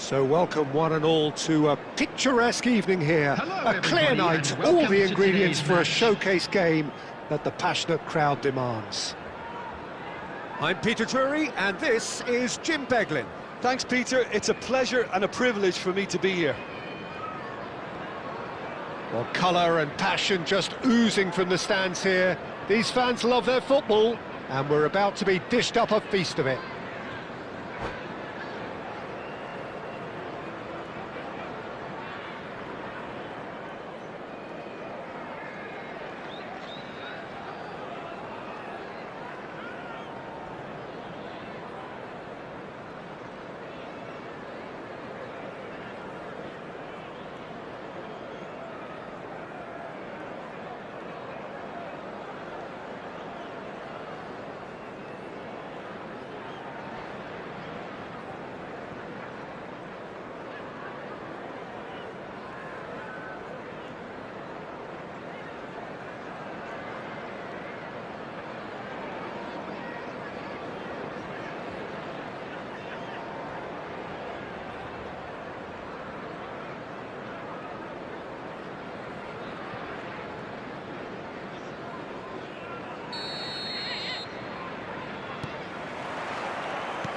So welcome one and all to a picturesque evening here. Hello, a clear night, and all welcome the to ingredients today's for a match. showcase game that the passionate crowd demands. I'm Peter Drury and this is Jim Beglin. Thanks, Peter. It's a pleasure and a privilege for me to be here. Well, colour and passion just oozing from the stands here. These fans love their football and we're about to be dished up a feast of it.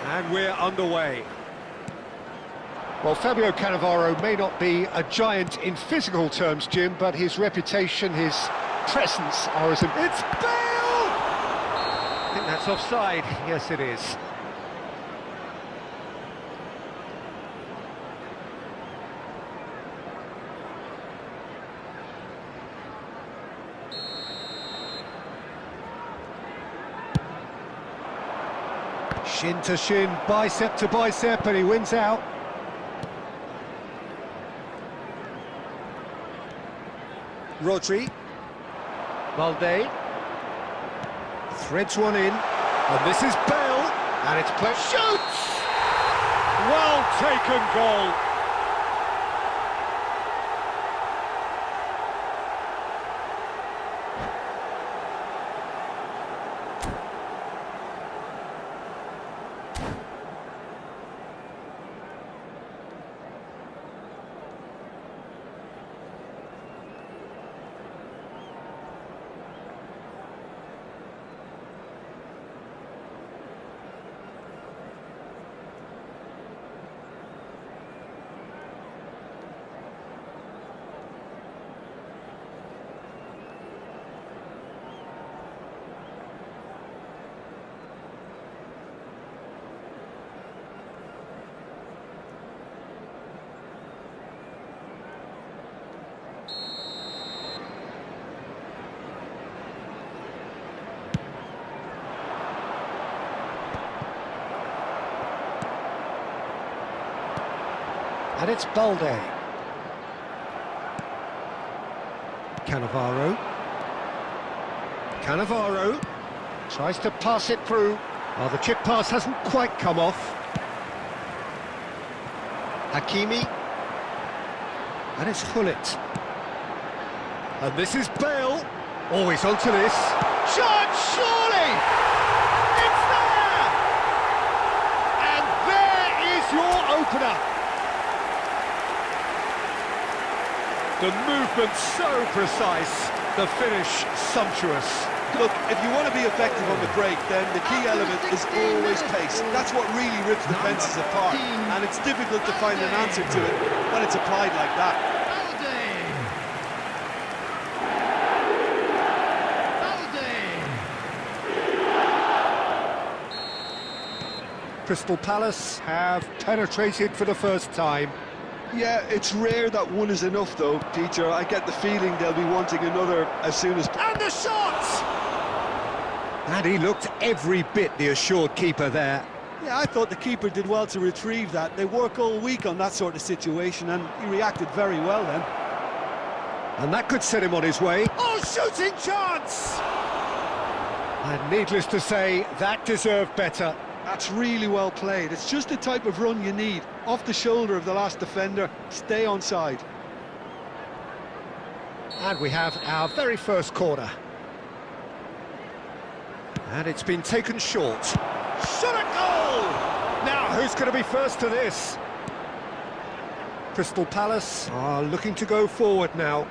And we're underway. Well, Fabio Cannavaro may not be a giant in physical terms, Jim, but his reputation, his presence are as... It's Bale! I think that's offside. Yes, it is. Shin to shin, bicep to bicep, and he wins out. Rodri. Valde. Threads one in. And this is Bale. And it's play. Shoots! Well taken goal. And it's Balde. Cannavaro. Cannavaro tries to pass it through. Oh, the chip pass hasn't quite come off. Hakimi. And it's Hullet. And this is Bale. Oh, he's onto this. Shot, surely! It's there! And there is your opener. The movement so precise, the finish sumptuous. Look, if you want to be effective on the break, then the key element is always pace. That's what really rips defences apart, and it's difficult to find an answer to it when it's applied like that. Crystal Palace have penetrated for the first time. Yeah, it's rare that one is enough, though, Peter. I get the feeling they'll be wanting another as soon as... And the shot! And he looked every bit the assured keeper there. Yeah, I thought the keeper did well to retrieve that. They work all week on that sort of situation, and he reacted very well then. And that could set him on his way. Oh, shooting chance! And needless to say, that deserved better. That's really well played. It's just the type of run you need. Off the shoulder of the last defender, stay onside. And we have our very first corner. And it's been taken short. Shot at goal! Now, who's going to be first to this? Crystal Palace are looking to go forward now.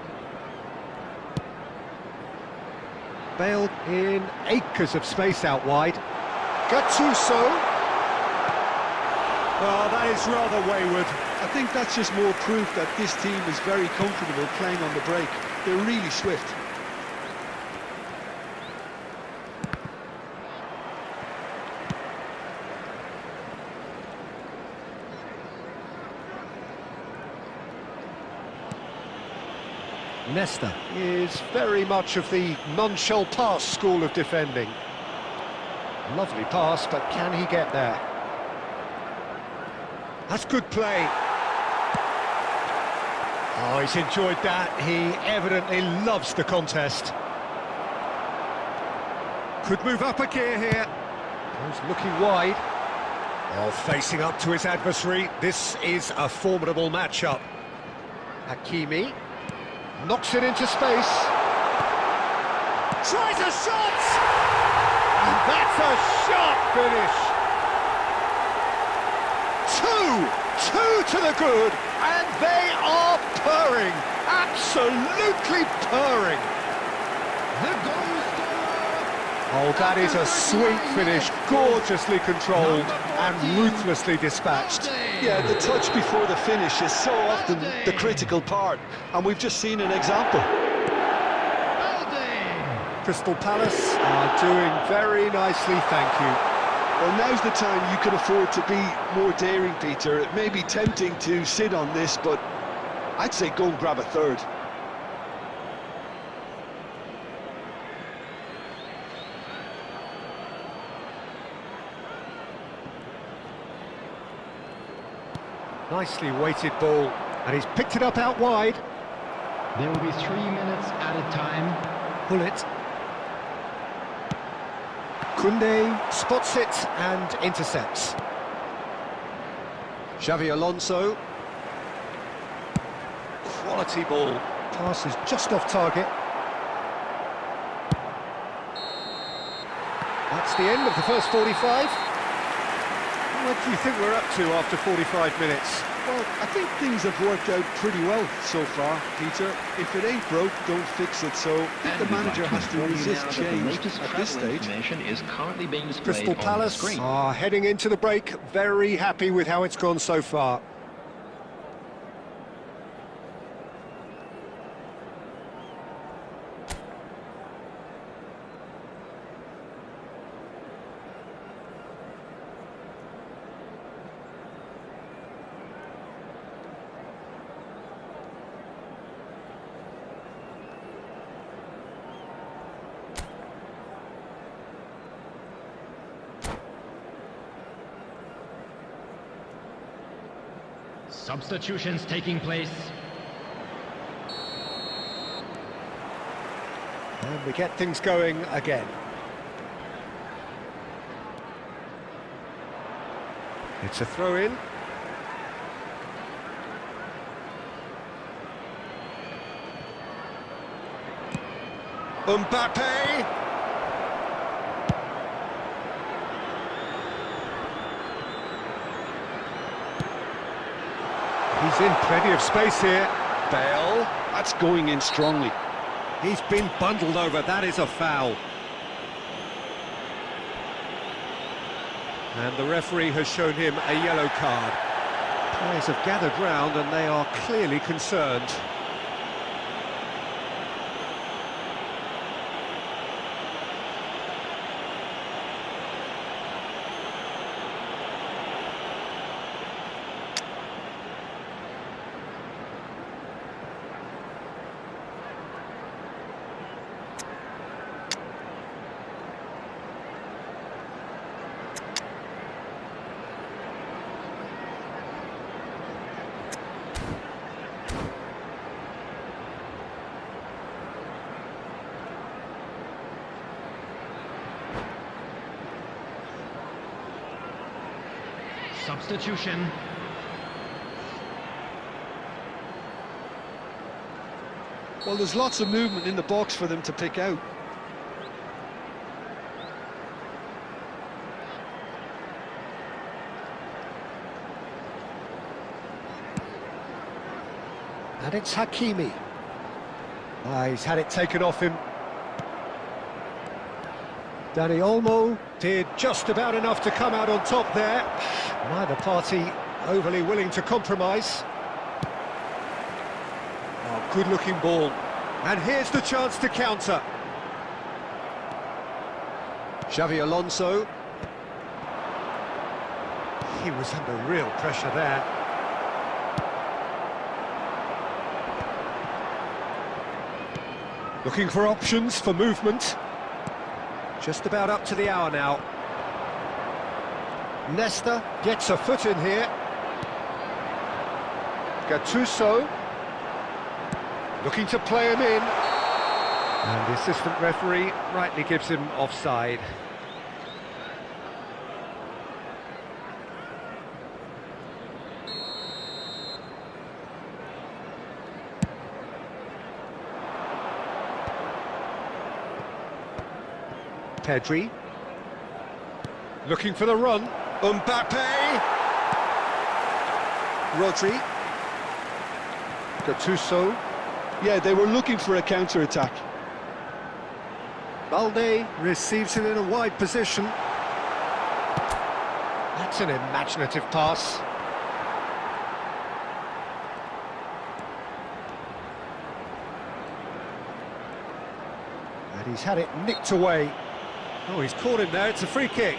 Bale in acres of space out wide. Gattuso. Well, that is rather wayward. I think that's just more proof that this team is very comfortable playing on the break. They're really swift. Nesta is very much of the non-shell pass school of defending. Lovely pass, but can he get there? That's good play. Oh, he's enjoyed that. He evidently loves the contest. Could move up a gear here. He's looking wide. Oh, facing up to his adversary. This is a formidable matchup. Hakimi knocks it into space. Tries a shot! And that's a sharp finish. Two to the good, and they are purring. Absolutely purring. Oh, that is a sweet finish, gorgeously controlled and ruthlessly dispatched. Yeah, the touch before the finish is so often the critical part, and we've just seen an example. Crystal Palace are doing very nicely, thank you. Well, now's the time you can afford to be more daring, Peter. It may be tempting to sit on this, but I'd say go and grab a third. Nicely weighted ball, and he's picked it up out wide. There will be 3 minutes added time. Pull it. Koundé spots it and intercepts. Xavi Alonso. Quality ball. Pass is just off target. That's the end of the first 45. What do you think we're up to after 45 minutes? Well, I think things have worked out pretty well so far, Peter. If it ain't broke, don't fix it. So I think the manager has to resist change at this stage. Is currently being displayed Crystal on the Palace screen. are heading into the break, very happy with how it's gone so far. Substitutions taking place. And we get things going again. It's a throw-in. Mbappe! He's in plenty of space here. Bale. That's going in strongly. He's been bundled over, that is a foul. And the referee has shown him a yellow card. Players have gathered round and they are clearly concerned. Substitution. Well, there's lots of movement in the box for them to pick out. And it's Hakimi. He's had it taken off him. Dani Olmo did just about enough to come out on top there. Neither party overly willing to compromise. Oh, good-looking ball. And here's the chance to counter. Xavi Alonso. He was under real pressure there. Looking for options for movement. Just about up to the hour now. Nesta gets a foot in here. Gattuso looking to play him in. And the assistant referee rightly gives him offside. Pedri looking for the run. Mbappe. Rodri. Gattuso. Yeah, they were looking for a counter-attack. Balde receives it in a wide position. That's an imaginative pass. And he's had it nicked away. Oh, he's caught him there, it's a free kick.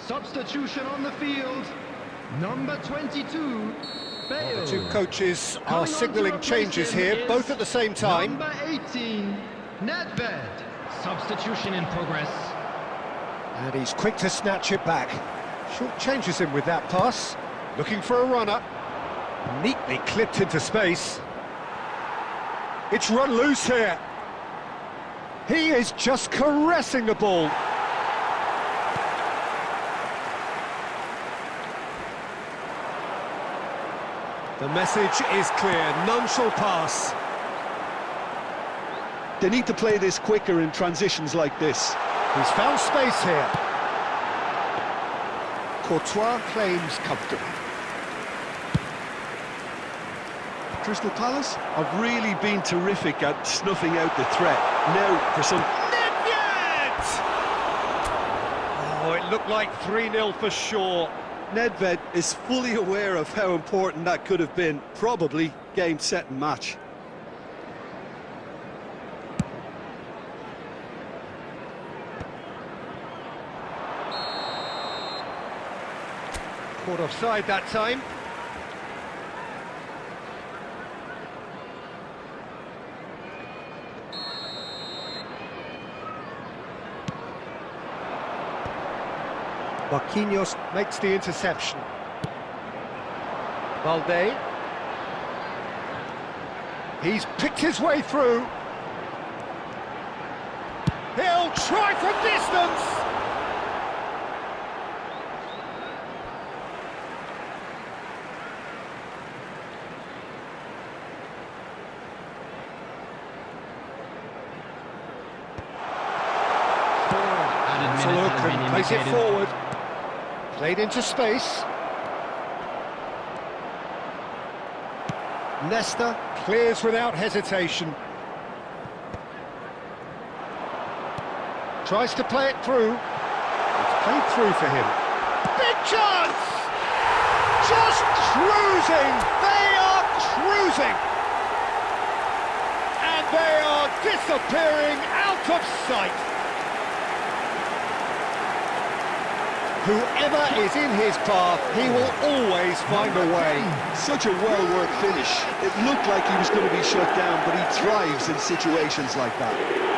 Substitution on the field. Number 22, Bale. The two coaches are signalling changes here, both at the same time. Number 18, Nedved. Substitution in progress. And he's quick to snatch it back. Short changes him with that pass. Looking for a runner. Neatly clipped into space. It's run loose here. He is just caressing the ball. The message is clear, none shall pass. They need to play this quicker in transitions like this. He's found space here. Courtois claims comfortably. Crystal Palace have really been terrific at snuffing out the threat. Now for some... Nedved! Oh, it looked like 3-0 for sure. Nedved is fully aware of how important that could have been. Probably game, set and match. Caught offside that time. Marquinhos makes the interception. Balde. He's picked his way through. He'll try from distance. Has a minutes look has been and plays it indicated. forward. Played into space. Nesta clears without hesitation. Tries to play it through. It's played through for him. Big chance! Just cruising! They are cruising! And they are disappearing out of sight. Whoever is in his path, he will always find a way. Such a well-worked finish. It looked like he was going to be shut down, but he thrives in situations like that.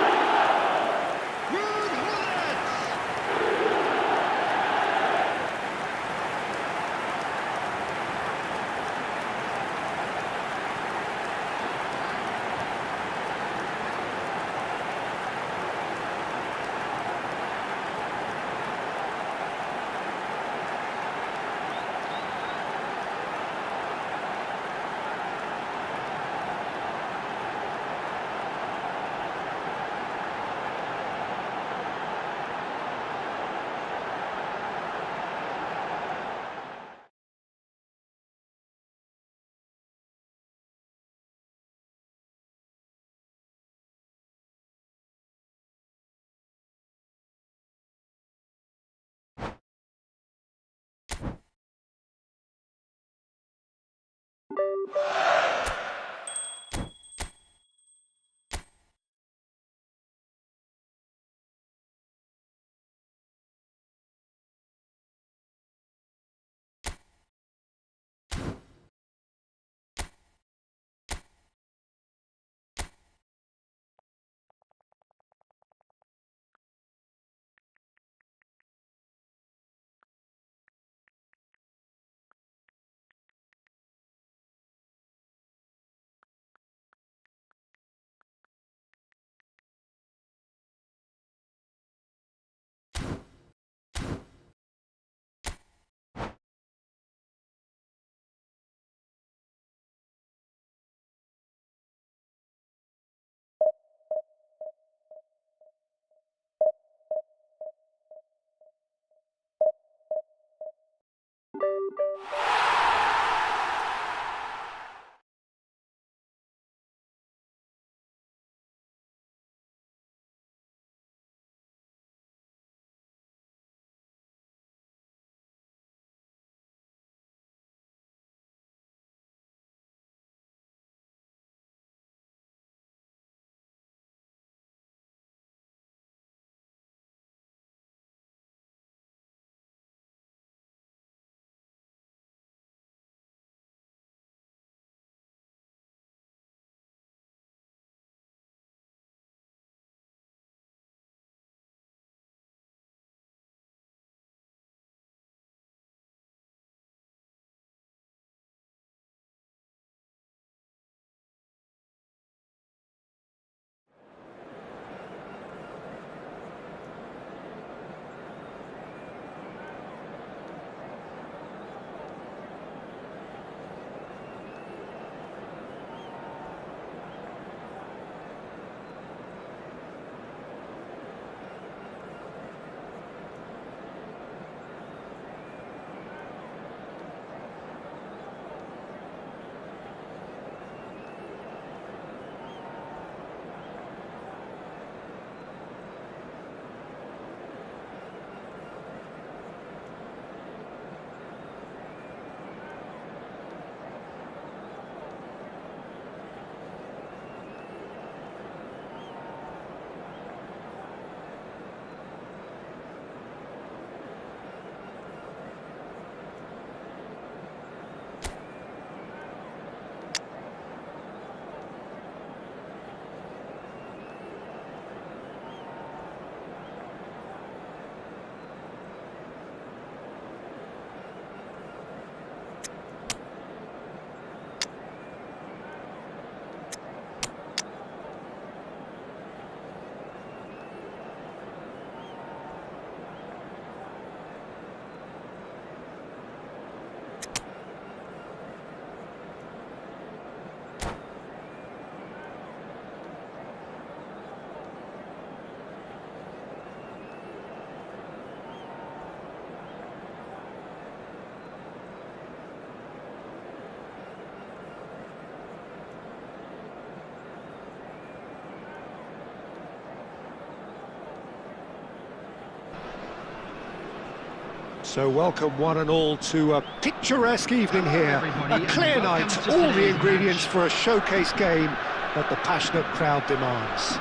So welcome one and all to a picturesque evening here. A clear night, all the ingredients for a showcase game that the passionate crowd demands.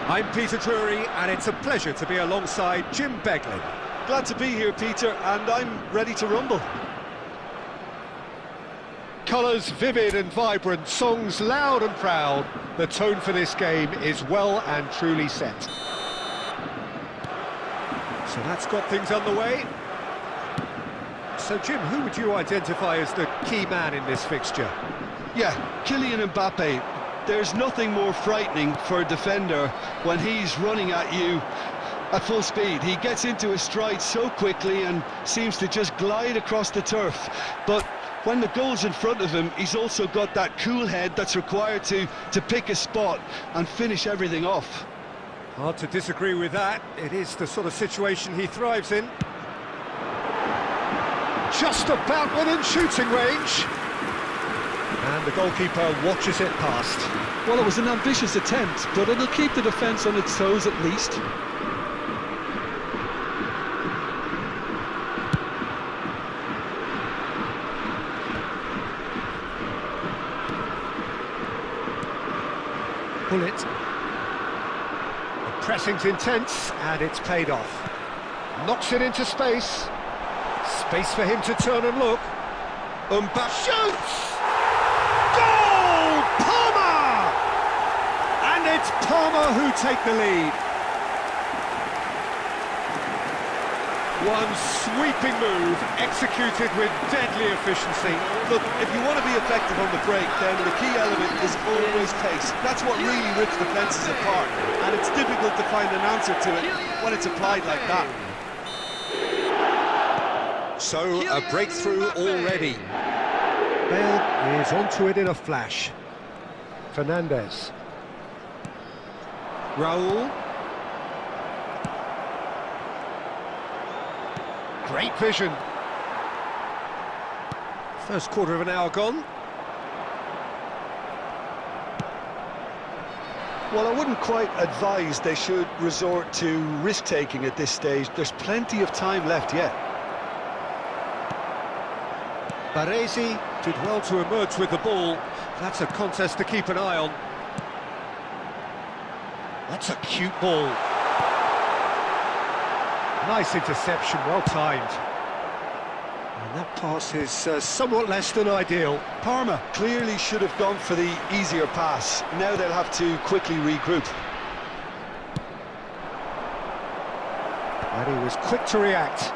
I'm Peter Drury, and it's a pleasure to be alongside Jim Beglin. Glad to be here, Peter, and I'm ready to rumble. Colours vivid and vibrant, songs loud and proud. The tone for this game is well and truly set. So that's got things underway. So Jim, who would you identify as the key man in this fixture? Yeah, Kylian Mbappe. There's nothing more frightening for a defender when he's running at you at full speed. He gets into his stride so quickly and seems to just glide across the turf. But when the goal's in front of him, he's also got that cool head that's required to pick a spot and finish everything off. Hard to disagree with that. It is the sort of situation he thrives in. Just about within shooting range. And the goalkeeper watches it past. Well, it was an ambitious attempt, but it'll keep the defence on its toes at least. Pull it. The pressing's intense, and it's paid off. Knocks it into space. Space for him to turn and look. Mbappe shoots! Goal! Palmer! And it's Palmer who take the lead. One sweeping move, executed with deadly efficiency. Look, if you want to be effective on the break, then the key element is always pace. That's what really rips defences apart, and it's difficult to find an answer to it when it's applied like that. So, a breakthrough already. Bale is onto it in a flash. Fernandez. Raul. Great vision. First quarter of an hour gone. Well, I wouldn't quite advise they should resort to risk-taking at this stage. There's plenty of time left yet. Baresi did well to emerge with the ball. That's a contest to keep an eye on. That's a cute ball. Nice interception, well timed. And that pass is somewhat less than ideal. Parma clearly should have gone for the easier pass. Now they'll have to quickly regroup. And he was quick to react.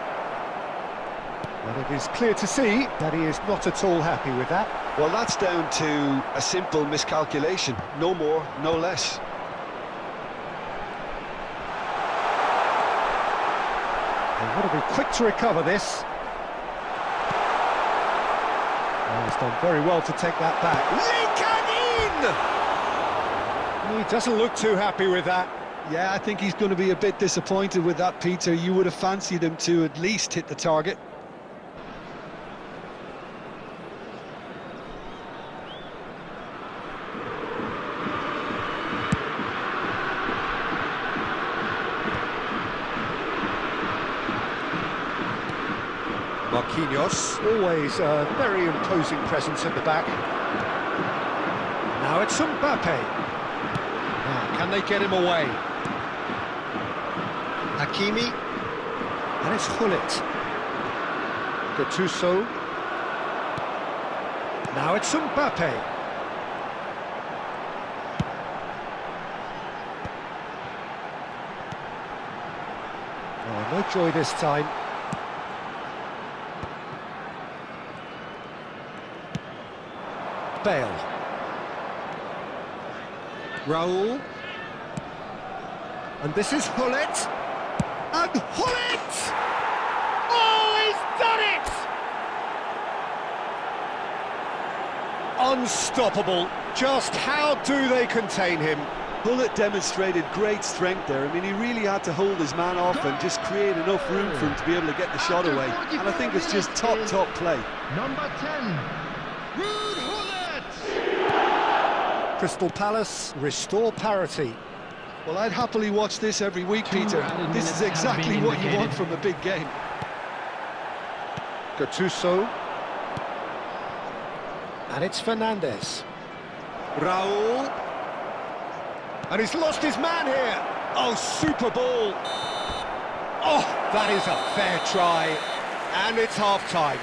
And it is clear to see that he is not at all happy with that. Well, that's down to a simple miscalculation. No more, no less. They've got to be quick to recover this. Oh, he's done very well to take that back. He doesn't look too happy with that. Yeah, I think he's going to be a bit disappointed with that, Peter. You would have fancied him to at least hit the target. Marquinhos, always a very imposing presence at the back. Now it's Mbappe. Now, can they get him away? Hakimi. And it's Hullet. Gattuso. Now it's Mbappe. Oh, no joy this time. Bale. Raul. And this is Hullet. And Hullet! Oh, he's done it! Unstoppable. Just how do they contain him? Hullet demonstrated great strength there. I mean, he really had to hold his man off and just create enough room for him to be able to get the shot away. And I think it's just top play. Number 10. Crystal Palace restore parity. Well, I'd happily watch this every week, Peter. This is exactly what you want from a big game. Gattuso. And it's Fernandes. Raul. And he's lost his man here. Oh, super ball. Oh, that is a fair try. And it's half-time.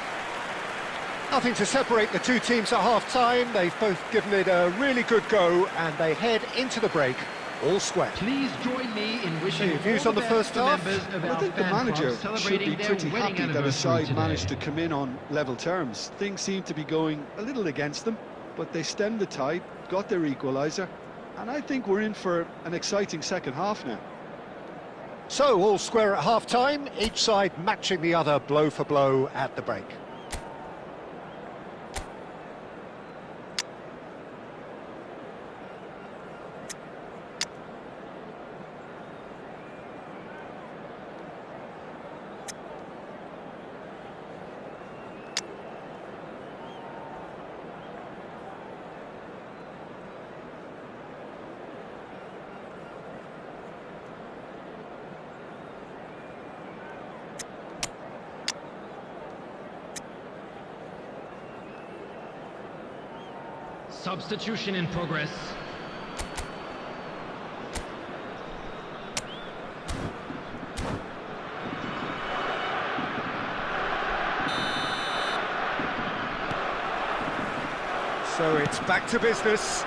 Nothing to separate the two teams at half-time. They've both given it a really good go, and they head into the break all square. Please join me in wishing Your views all on the best first to half? members of I our think the fan club manager should celebrating be their pretty wedding happy that his anniversary side today. managed to come in on level terms. Things seem to be going a little against them, but they stemmed the tide, got their equaliser, and I think we're in for an exciting second half now. So, all square at half-time, each side matching the other blow for blow at the break. Substitution in progress. So it's back to business.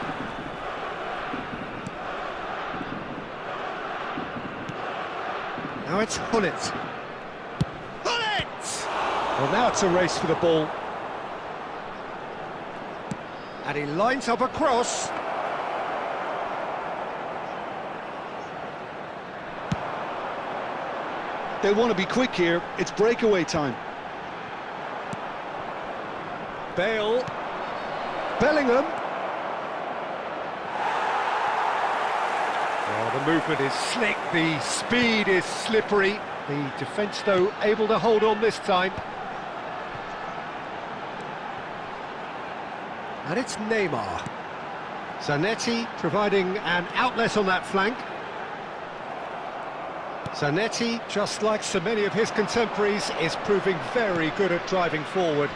Now it's Hullet. Hullet! Well, now it's a race for the ball. And he lines up a cross. They want to be quick here, it's breakaway time. Bale. Bellingham. Oh, the movement is slick, the speed is slippery. The defence, though, able to hold on this time. And it's Neymar. Zanetti providing an outlet on that flank. Zanetti, just like so many of his contemporaries, is proving very good at driving forward.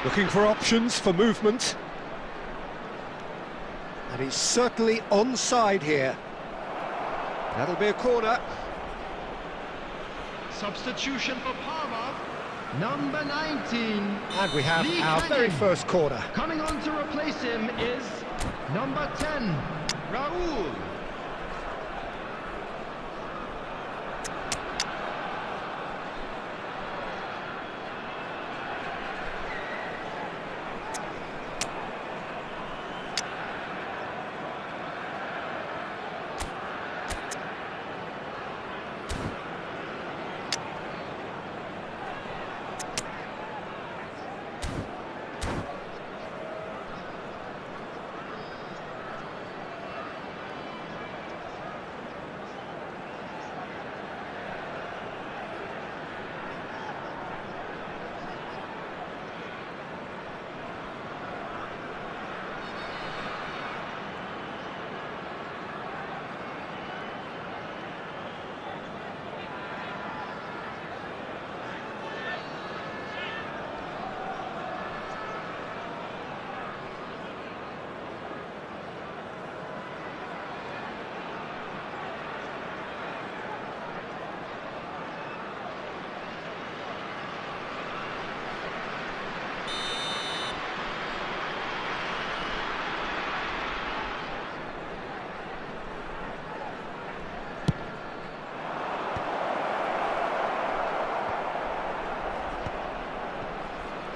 Looking for options for movement. And he's certainly onside here. That'll be a corner. Substitution for Parma. Number 19. And we have our very first corner. Coming on to replace him is number 10, Raul.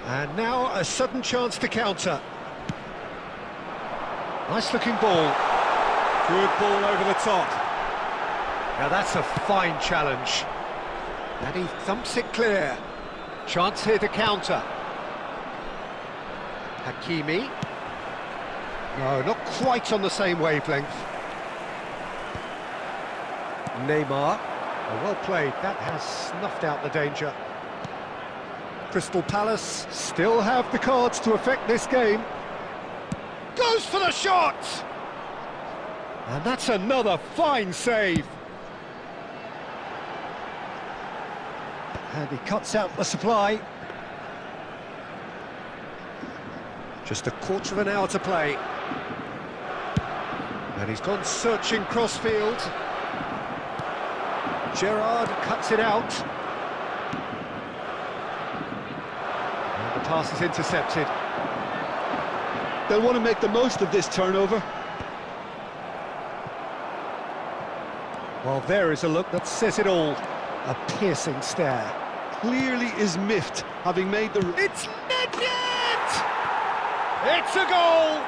And now a sudden chance to counter. Nice looking ball. Good ball over the top. Now that's a fine challenge. And he thumps it clear. Chance here to counter. Hakimi. No, not quite on the same wavelength. Neymar. Oh, well played. That has snuffed out the danger. Crystal Palace still have the cards to affect this game. Goes for the shot! And that's another fine save. And he cuts out the supply. Just a quarter of an hour to play. And he's gone searching crossfield. Gerrard cuts it out. And the pass is intercepted. They'll want to make the most of this turnover. Well, there is a look that says it all. A piercing stare. Clearly is miffed, having made the... It's netted! It's a goal!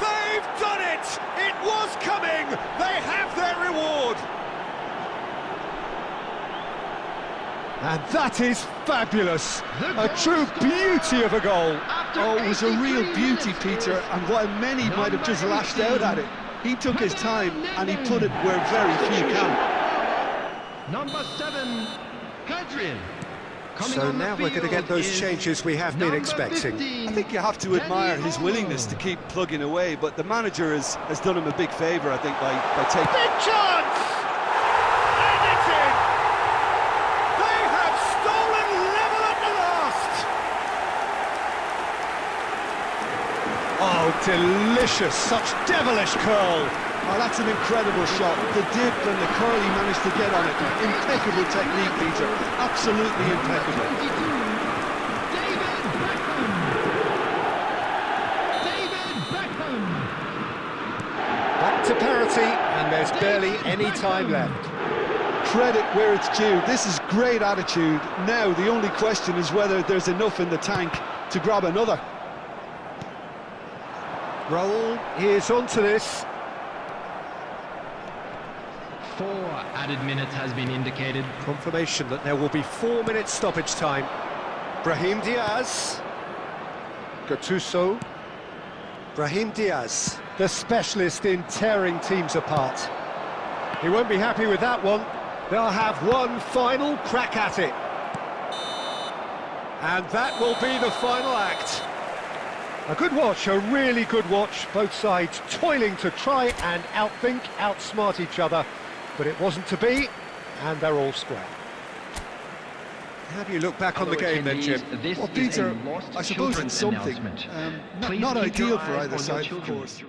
They've done it! It was coming! They have their reward! And that is fabulous! A true beauty of a goal! Oh, it was a real beauty, Peter, and while many might have just lashed out at it, he took his time and he put it where very few can. Number 7, Hadrian. So now we're going to get those changes we have been expecting. I think you have to admire his willingness to keep plugging away, but the manager has done him a big favour, I think, by taking... Big chance! And it's in! They have stolen level at the last! Oh, delicious! Such devilish curl! Oh, that's an incredible shot. The dip and the curl he managed to get on it. Impeccable technique, Peter. Absolutely impeccable. David Beckham. Back to parity, and there's barely any time left. Credit where it's due. This is great attitude. Now, the only question is whether there's enough in the tank to grab another. Raul is onto this. 4 added minutes has been indicated. Confirmation that there will be 4 minutes stoppage time. Brahim Diaz. Gattuso. Brahim Diaz, the specialist in tearing teams apart. He won't be happy with that one. They'll have one final crack at it. And that will be the final act. A good watch, a really good watch. Both sides toiling to try and outthink, outsmart each other. But it wasn't to be, and they're all square. How do you look back on the game then, Jim? Well, Peter, I suppose it's something. Not ideal for either side, of course.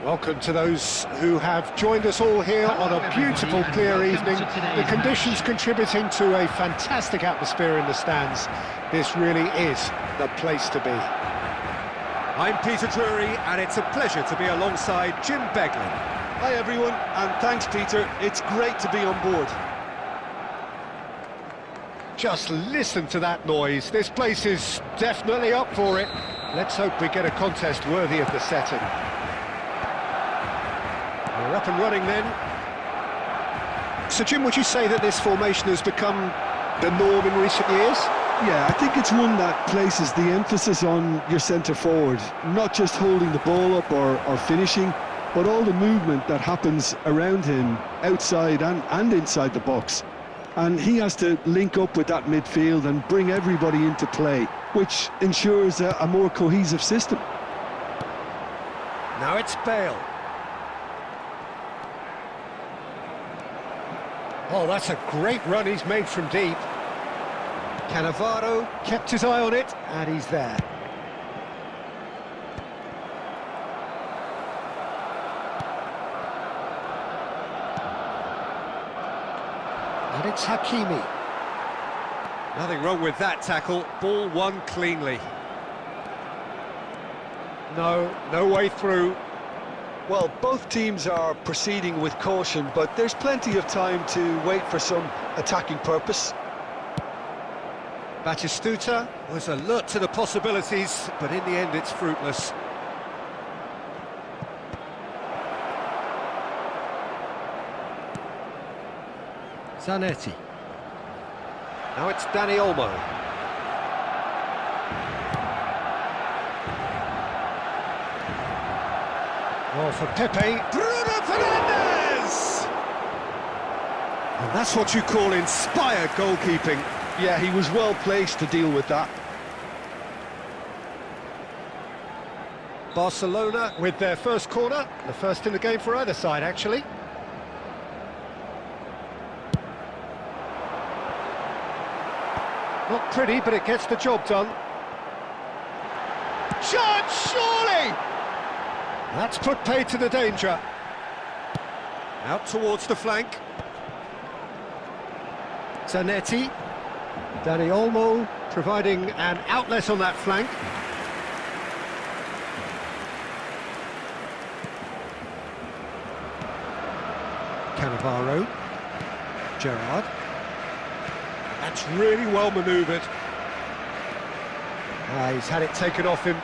Welcome to those who have joined us all here on a beautiful, clear evening. The conditions contributing to a fantastic atmosphere in the stands. This really is the place to be. I'm Peter Drury, and it's a pleasure to be alongside Jim Beglin. Hi everyone, and thanks Peter, it's great to be on board. Just listen to that noise. This place is definitely up for it. Let's hope we get a contest worthy of the setting. We're up and running then. So Jim, would you say that this formation has become the norm in recent years? Yeah, I think it's one that places the emphasis on your centre forward, not just holding the ball up or finishing, but all the movement that happens around him, outside and inside the box. And he has to link up with that midfield and bring everybody into play, which ensures a more cohesive system. Now it's Bale. Oh, that's a great run he's made from deep. Cannavaro kept his eye on it, and he's there. And it's Hakimi. Nothing wrong with that tackle. Ball won cleanly. No way through. Well, both teams are proceeding with caution, but there's plenty of time to wait for some attacking purpose. Batistuta Was alert to the possibilities, but in the end it's fruitless. Zanetti. Now it's Dani Olmo. Oh, for Pepe. Bruno Fernandes! And that's what you call inspired goalkeeping. Yeah, he was well placed to deal with that. Barcelona with their first corner, the first in the game for either side, actually. Not pretty, but it gets the job done. Chance, surely! That's put paid to the danger. Out towards the flank. Zanetti. Dani Olmo providing an outlet on that flank. Cannavaro. Gerrard. That's really well manoeuvred. He's had it taken off him.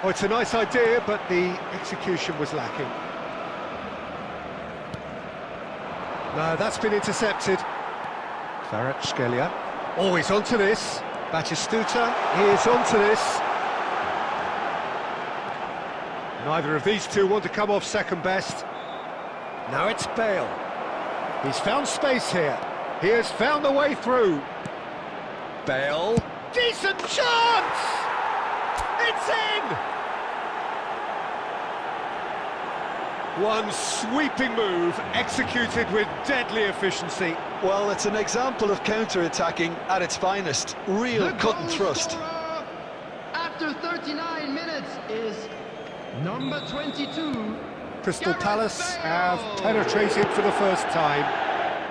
Oh, it's a nice idea, but the execution was lacking. No, that's been intercepted. Kvaratskhelia. Oh, he's onto this. Batistuta is onto this. Neither of these two want to come off second best. Now it's Bale. He's found space here. He has found the way through. Bale. Decent chance! It's in! One sweeping move, executed with deadly efficiency. Well, it's an example of counter-attacking at its finest. Real The cut and goal thrust. scorer after 39 minutes is number 22. Crystal Gareth Palace Bale. have penetrated for the first time.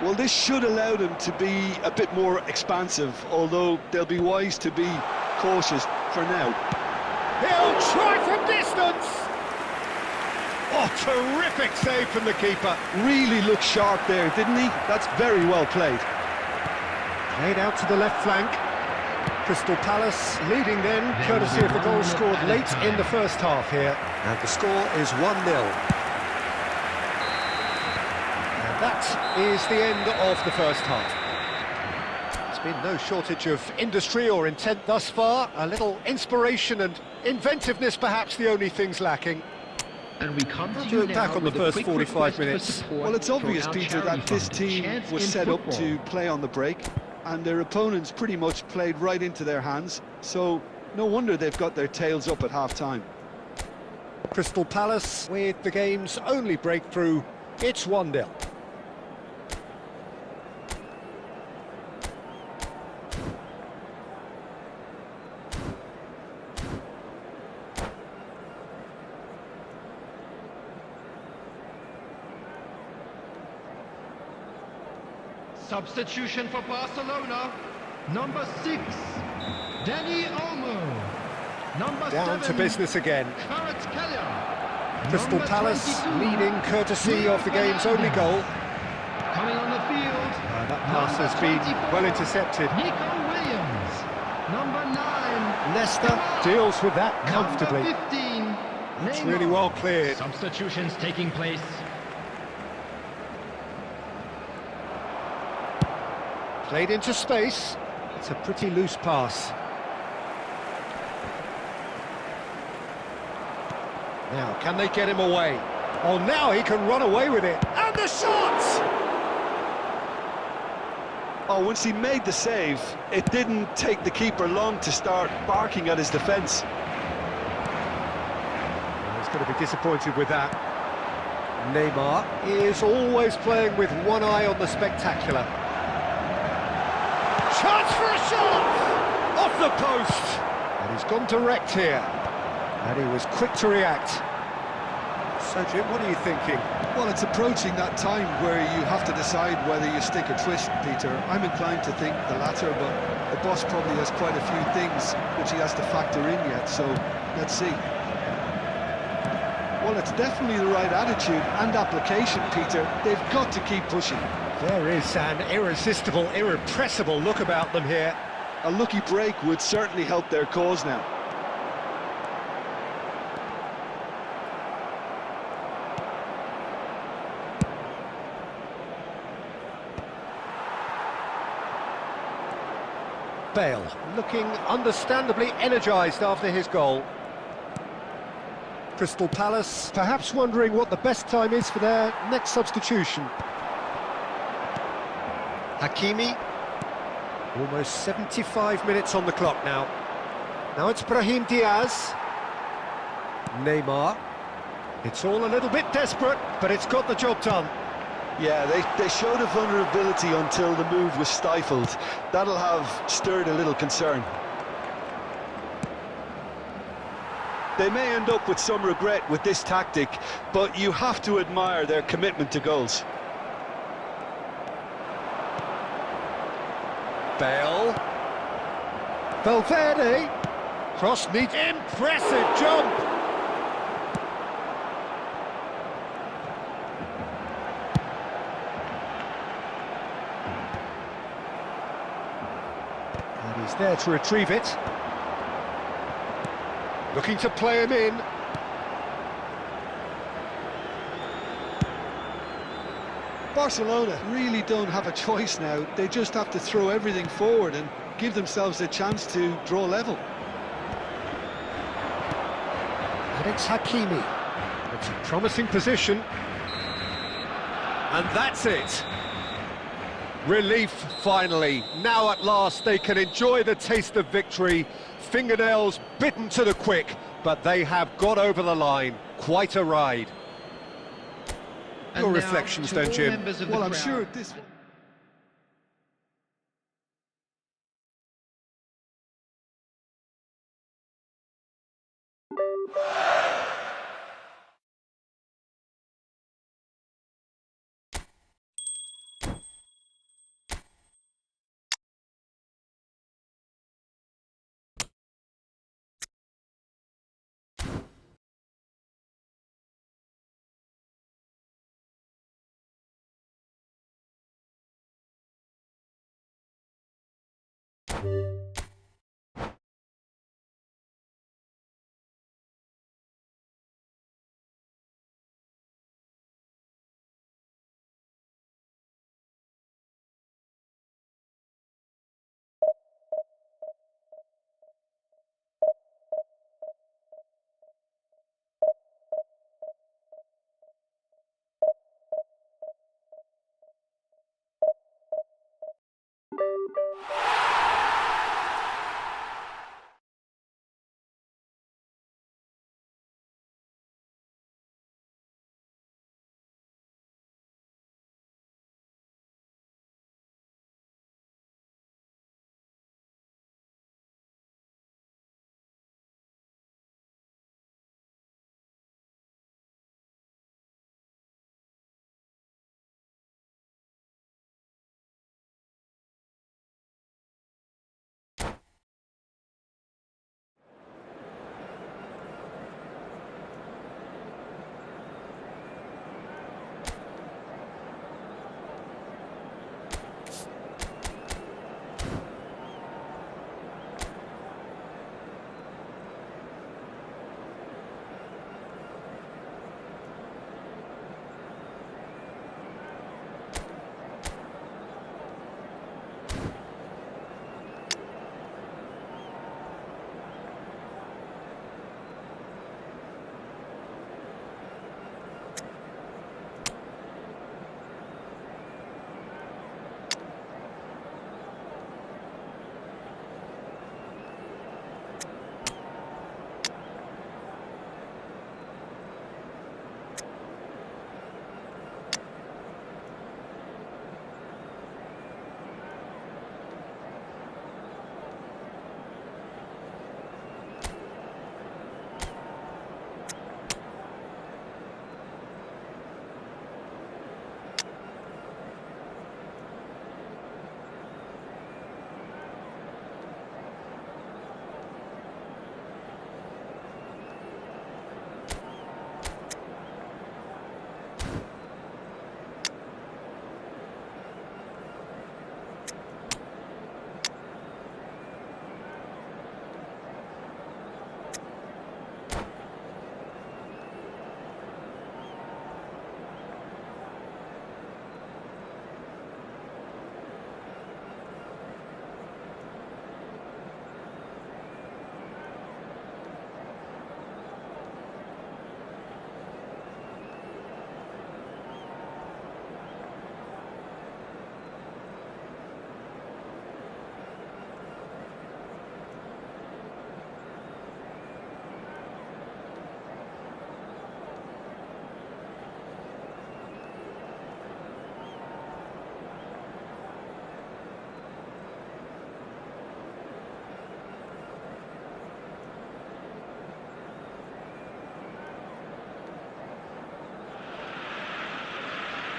Well, this should allow them to be a bit more expansive, although they'll be wise to be cautious for now. He'll try from distance! Oh, terrific save from the keeper. Really looked sharp there, didn't he? That's very well played. Played out to the left flank. Crystal Palace leading then, courtesy of the goal scored late in the first half here. And the score is 1-0. And that is the end of the first half. There's been no shortage of industry or intent thus far. A little inspiration and inventiveness, perhaps the only things lacking. And we come to do you look back now on the with a first quick 45 request for minutes. support Well, it's obvious, from our Peter, charity that this fund, team Chance was in set up Football. to play on the break, and their opponents pretty much played right into their hands, so no wonder they've got their tails up at half-time. Crystal Palace with the game's only breakthrough. It's 1-0. Substitution for Barcelona. Number 6, Danny Olmo. Number Down 7, to business again. Kvaratskhelia. Crystal Number Palace 22, leading courtesy of the game's only goal. Coming on the field. That pass number has been 24, well intercepted. Nico Williams. Number 9, Leicester deals with that comfortably. Number 15, It's Neymar. really well cleared. Substitutions taking place. Played into space. It's a pretty loose pass. Now, can they get him away? Oh, now he can run away with it. And the shot! Oh, once he made the save, it didn't take the keeper long to start barking at his defence. He's going to be disappointed with that. Neymar is always playing with one eye on the spectacular. Chance for a shot! Off the post! And he's gone direct here. And he was quick to react. So, Jim, what are you thinking? Well, it's approaching that time where you have to decide whether you stick or twist, Peter. I'm inclined to think the latter, but the boss probably has quite a few things which he has to factor in yet, so let's see. Well, it's definitely the right attitude and application, Peter. They've got to keep pushing. There is an irresistible, irrepressible look about them here. A lucky break would certainly help their cause now. Bale looking understandably energised after his goal. Crystal Palace perhaps wondering what the best time is for their next substitution. Hakimi, almost 75 minutes on the clock now. Now it's Brahim Diaz. Neymar. It's all a little bit desperate, but it's got the job done. Yeah, they showed a vulnerability until the move was stifled. That'll have stirred a little concern. They may end up with some regret with this tactic, but you have to admire their commitment to goals. Bale. Valverde. Cross neat. Impressive jump. And he's there to retrieve it. Looking to play him in. Barcelona really don't have a choice now. They just have to throw everything forward and give themselves a chance to draw level. And it's Hakimi. It's a promising position. And that's it. Relief, finally. Now at last they can enjoy the taste of victory. Fingernails bitten to the quick, but they have got over the line. Quite a ride. And Your now reflections to then, all Jim? members of the Well, I'm crowd. sure this...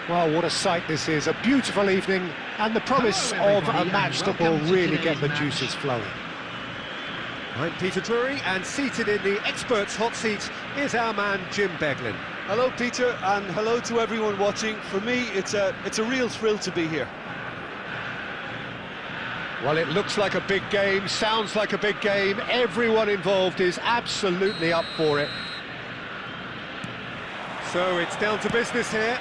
Well, what a sight this is, a beautiful evening, and the promise Hello, of a everybody, match and that will welcome to really get today's the match. juices flowing. I'm Peter Drury, and seated in the experts' hot seat is our man Jim Beglin. Hello, Peter, and hello to everyone watching. For me, it's a real thrill to be here. Well, it looks like a big game, sounds like a big game. Everyone involved is absolutely up for it. So it's down to business here.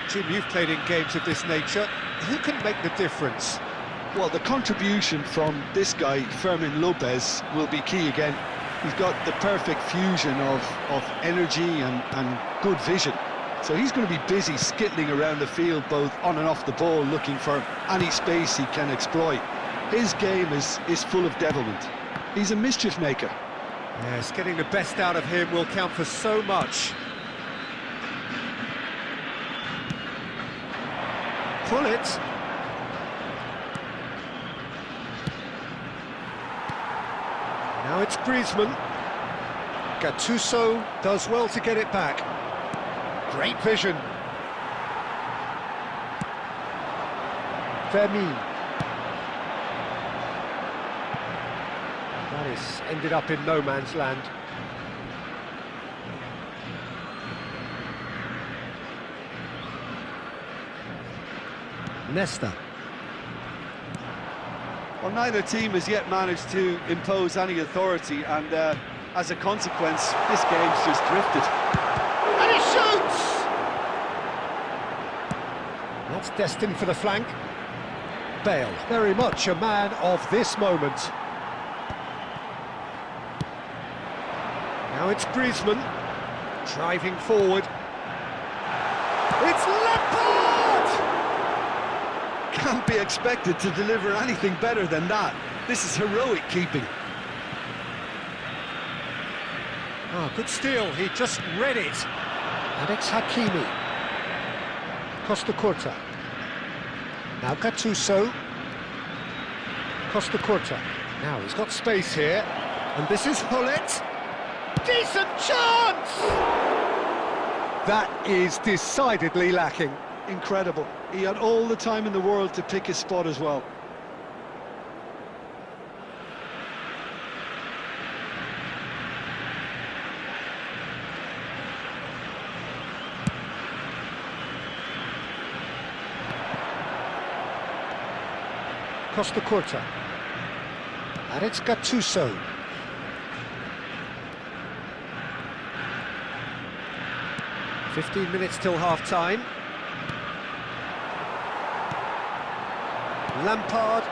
Jim, you've played in games of this nature. Who can make the difference? Well, the contribution from this guy, Fermin Lopez, will be key again. He's got the perfect fusion of energy and good vision. So he's going to be busy skittling around the field, both on and off the ball, looking for any space he can exploit. His game is full of devilment. He's a mischief maker. Yes, getting the best out of him will count for so much. Pull it. Now it's Griezmann. Gattuso does well to get it back. Great vision. Fermin. That is ended up in no man's land. Nesta. Well, neither team has yet managed to impose any authority, and as a consequence, this game's just drifted. And he shoots! That's destined for the flank. Bale, very much a man of this moment. Now it's Griezmann, driving forward. It's Lampard! Can't be expected to deliver anything better than that. This is heroic keeping. Oh, good steal, he just read it. And it's Hakimi. Costa Curta. Now Gattuso. Costa Curta. Now he's got space here. And this is Hullet. Decent chance! That is decidedly lacking. Incredible. He had all the time in the world to pick his spot as well. Costa Curta. And it's Gattuso. "15 minutes till half-time. Lampard,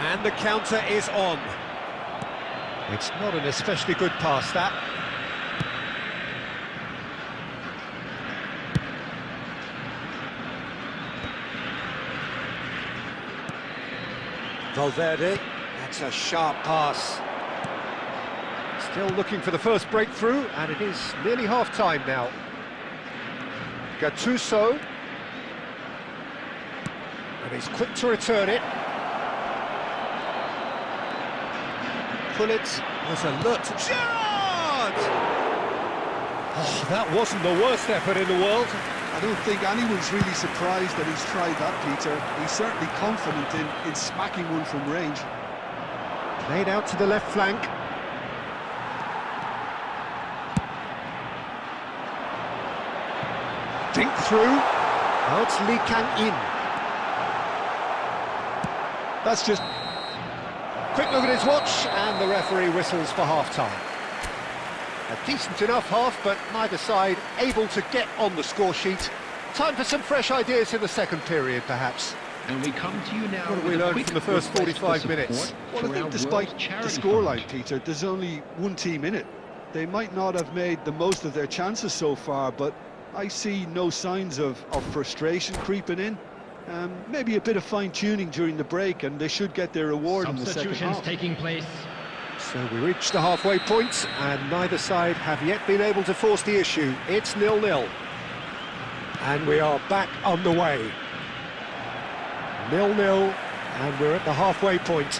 and the counter is on. It's not an especially good pass, that. Valverde, that's a sharp pass. Still looking for the first breakthrough, and it is nearly half-time now. Gattuso. And he's quick to return it. Pullet was alert. Gerrard! Oh, that wasn't the worst effort in the world. I don't think anyone's really surprised that he's tried that, Peter. He's certainly confident in smacking one from range. Played out to the left flank. Dink through. Now it's Lee Kang-in. That's just... Quick look at his watch, and the referee whistles for half-time. A decent enough half, but neither side able to get on the score sheet. Time for some fresh ideas in the second period, perhaps. And we come to you now. What have we with a learned quick from the first request for 45 support minutes? Well, for I think our despite World the Charity scoreline, Fund. Peter, there's only one team in it. They might not have made the most of their chances so far, but I see no signs of frustration creeping in. Maybe a bit of fine-tuning during the break, and they should get their reward in the second Substitutions half. taking place. So we reach the halfway point, and neither side have yet been able to force the issue. It's 0-0. And we are back underway. 0-0, and we're at the halfway point.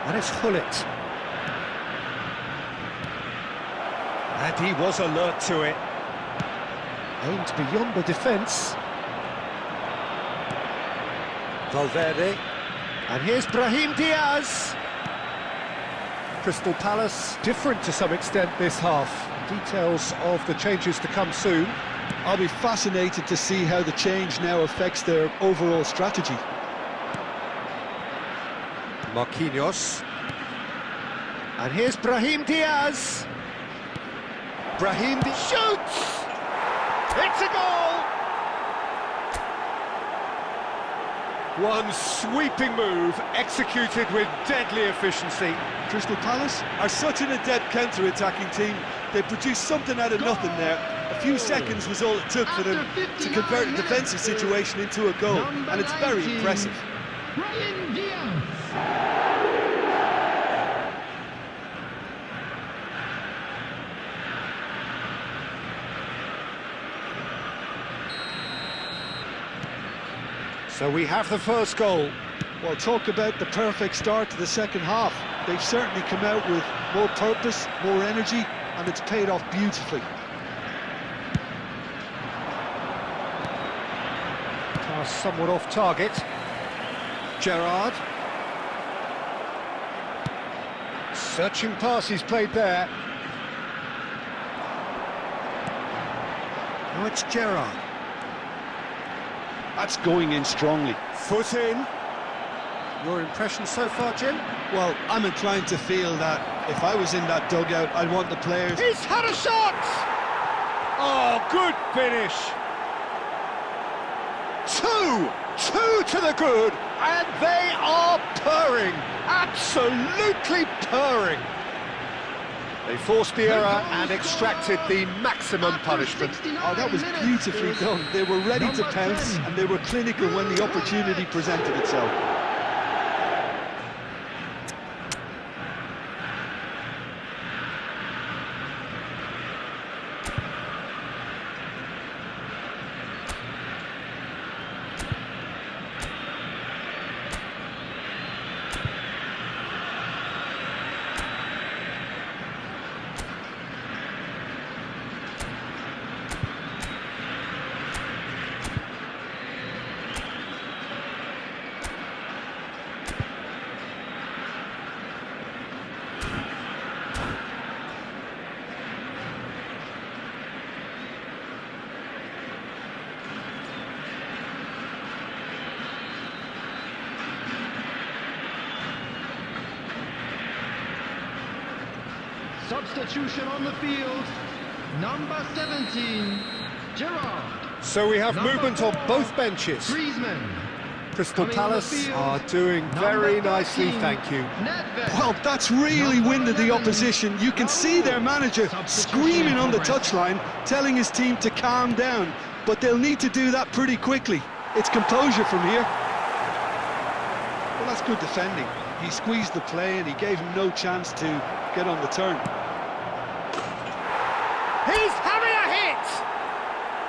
And it's Hullet. And he was alert to it. Aimed beyond the defence. Valverde. And here's Brahim Diaz. Crystal Palace different to some extent this half. Details of the changes to come soon. I'll be fascinated to see how the change now affects their overall strategy. Marquinhos. And here's Brahim Diaz. Brahim Diaz shoots! It's a goal! One sweeping move, executed with deadly efficiency. Crystal Palace are such an adept counter-attacking team. They produced something out of nothing there. A few seconds was all it took for them to convert a defensive situation into a goal, and it's very impressive. Brahim Diaz. So we have the first goal. Well, talk about the perfect start to the second half. They've certainly come out with more purpose, more energy, and it's paid off beautifully. Pass somewhat off target. Gerrard. Searching pass he's played there. Now it's Gerrard. That's going in strongly. Foot in. Your impression so far, Jim? Well, I'm inclined to feel that if I was in that dugout, I'd want the players... He's had a shot! Oh, good finish! Two to the good, and they are purring, absolutely purring. They forced the error and extracted the maximum punishment. Oh, that was beautifully done. They were ready to pounce, and they were clinical when the opportunity presented itself. Substitution on the field. Number 17, Gerrard. So we have Number movement on 4, both benches. Griezmann. Crystal Coming on the Palace field, are doing very number nicely, 13, thank you. Nedved. Well, that's really winded the opposition. You can see their manager screaming on the touchline, telling his team to calm down. But they'll need to do that pretty quickly. It's composure from here. Well, that's good defending. He squeezed the play and he gave him no chance to get on the turn. He's having a hit!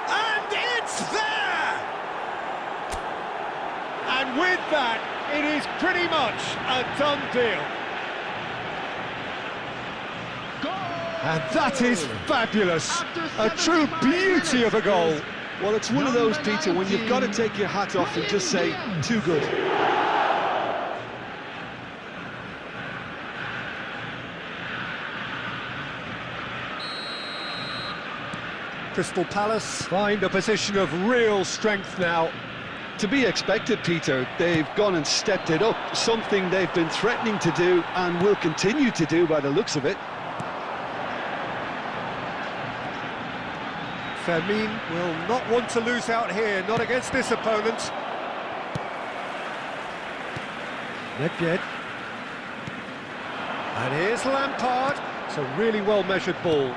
And it's there! And with that, it is pretty much a done deal. And that is fabulous. A true beauty of a goal. Well, it's one of those, Peter, when you've got to take your hat off and just say, too good. Crystal Palace find a position of real strength now. To be expected, Peter. They've gone and stepped it up, something they've been threatening to do and will continue to do by the looks of it. Fermin will not want to lose out here, not against this opponent. Nedved. And here's Lampard. It's a really well-measured ball.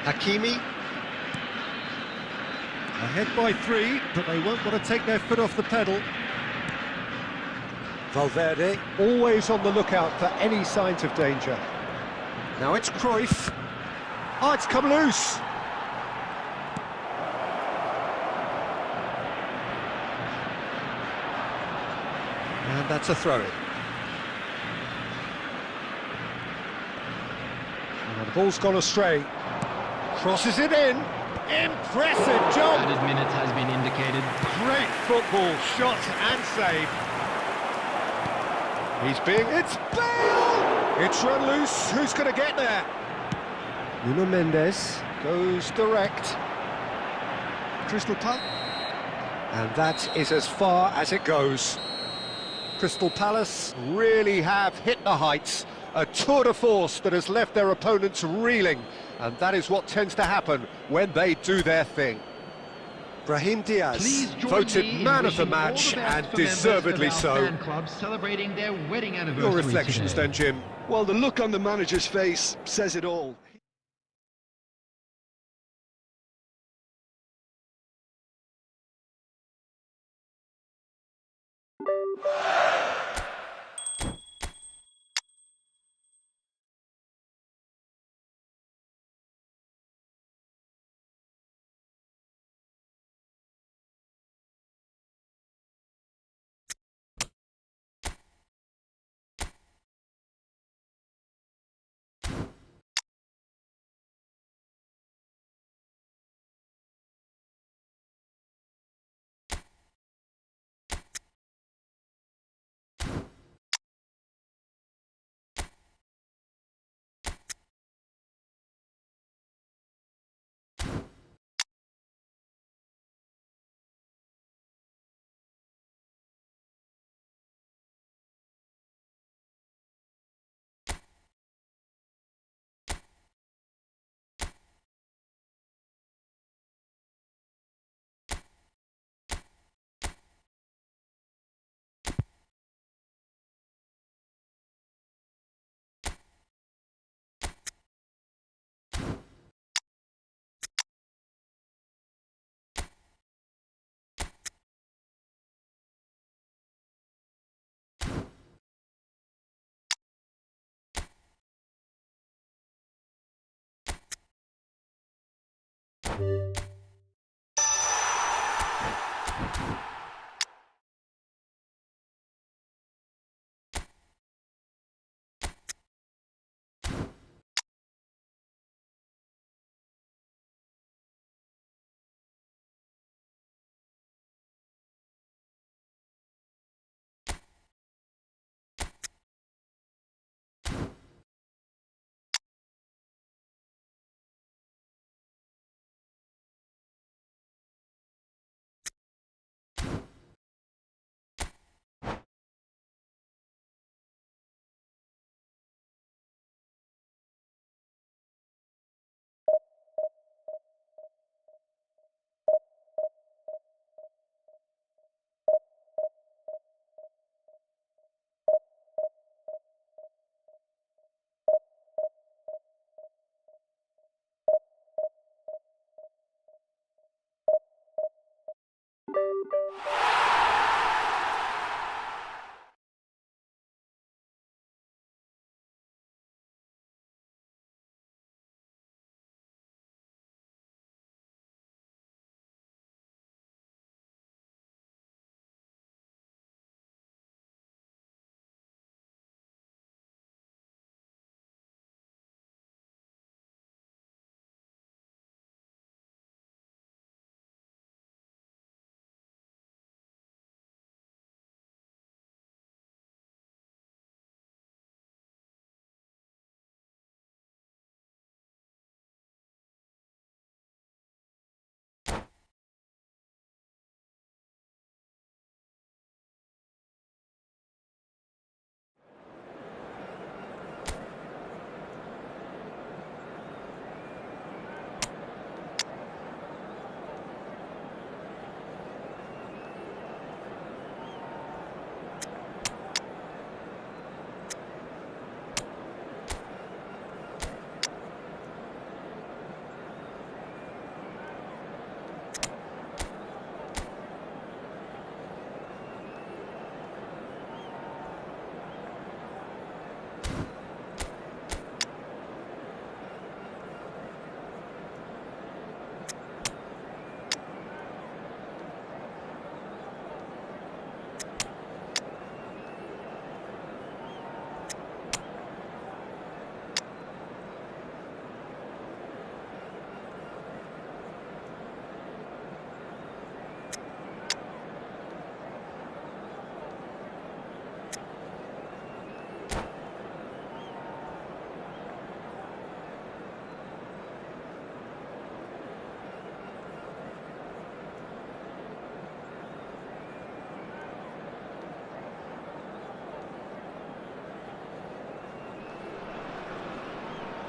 Hakimi. Ahead by 3, but they won't want to take their foot off the pedal. Valverde, always on the lookout for any signs of danger. Now it's Cruyff. Oh, it's come loose. And that's a throw-in. Ball's gone astray. Crosses it in. Impressive job. Added minutes has been indicated. Great football, shot and save. It's Bale! It's run loose. Who's going to get there? Nuno Mendes goes direct. Crystal Palace. And that is as far as it goes. Crystal Palace really have hit the heights. A tour de force that has left their opponents reeling. And that is what tends to happen when they do their thing. Brahim Diaz, Please join voted me in man of the wishing all match, the best and for members deservedly of our so. fan club celebrating their wedding anniversary Your reflections today. then, Jim? Well, the look on the manager's face says it all.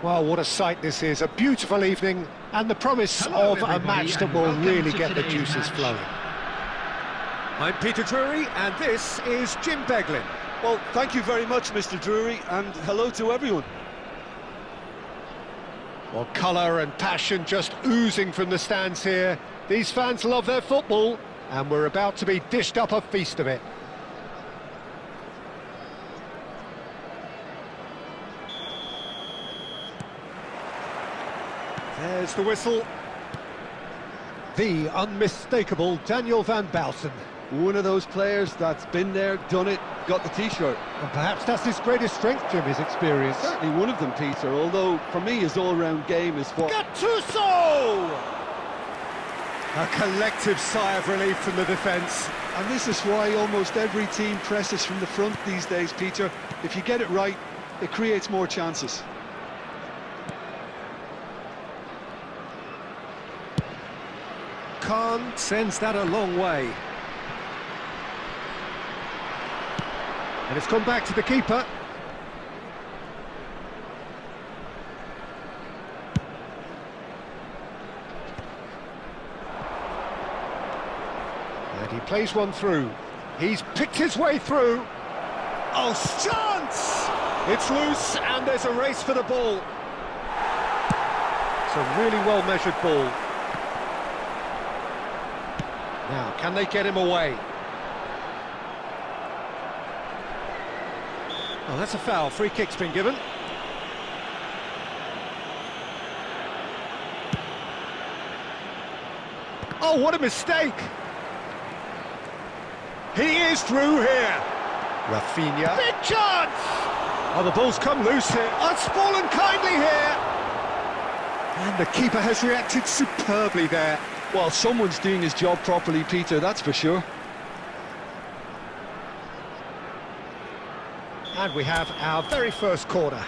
Well, what a sight this is, a beautiful evening, and the promise Hello, of a everybody, match that and will welcome really to get the today's juices match. flowing. I'm Peter Drury, and this is Jim Beglin. Well, thank you very much, Mr. Drury, and hello to everyone. Well, colour and passion just oozing from the stands here. These fans love their football, and we're about to be dished up a feast of it. There's the whistle. The unmistakable Daniel van Bouten. One of those players that's been there, done it, got the T-shirt. And perhaps that's his greatest strength, Jim, his experience. Certainly one of them, Peter, although for me his all-round game is what... Gattuso! A collective sigh of relief from the defence. And this is why almost every team presses from the front these days, Peter. If you get it right, it creates more chances. Khan sends that a long way. And it's gone back to the keeper. And he plays one through. He's picked his way through. Oh, chance! It's loose, and there's a race for the ball. It's a really well-measured ball. Now, can they get him away? Oh, that's a foul. Free kick's been given. Oh, what a mistake! He is through here. Rafinha. Big chance! Oh, the ball's come loose here. Oh, it's fallen kindly here. And the keeper has reacted superbly there. Well, someone's doing his job properly, Peter, that's for sure. And we have our very first corner.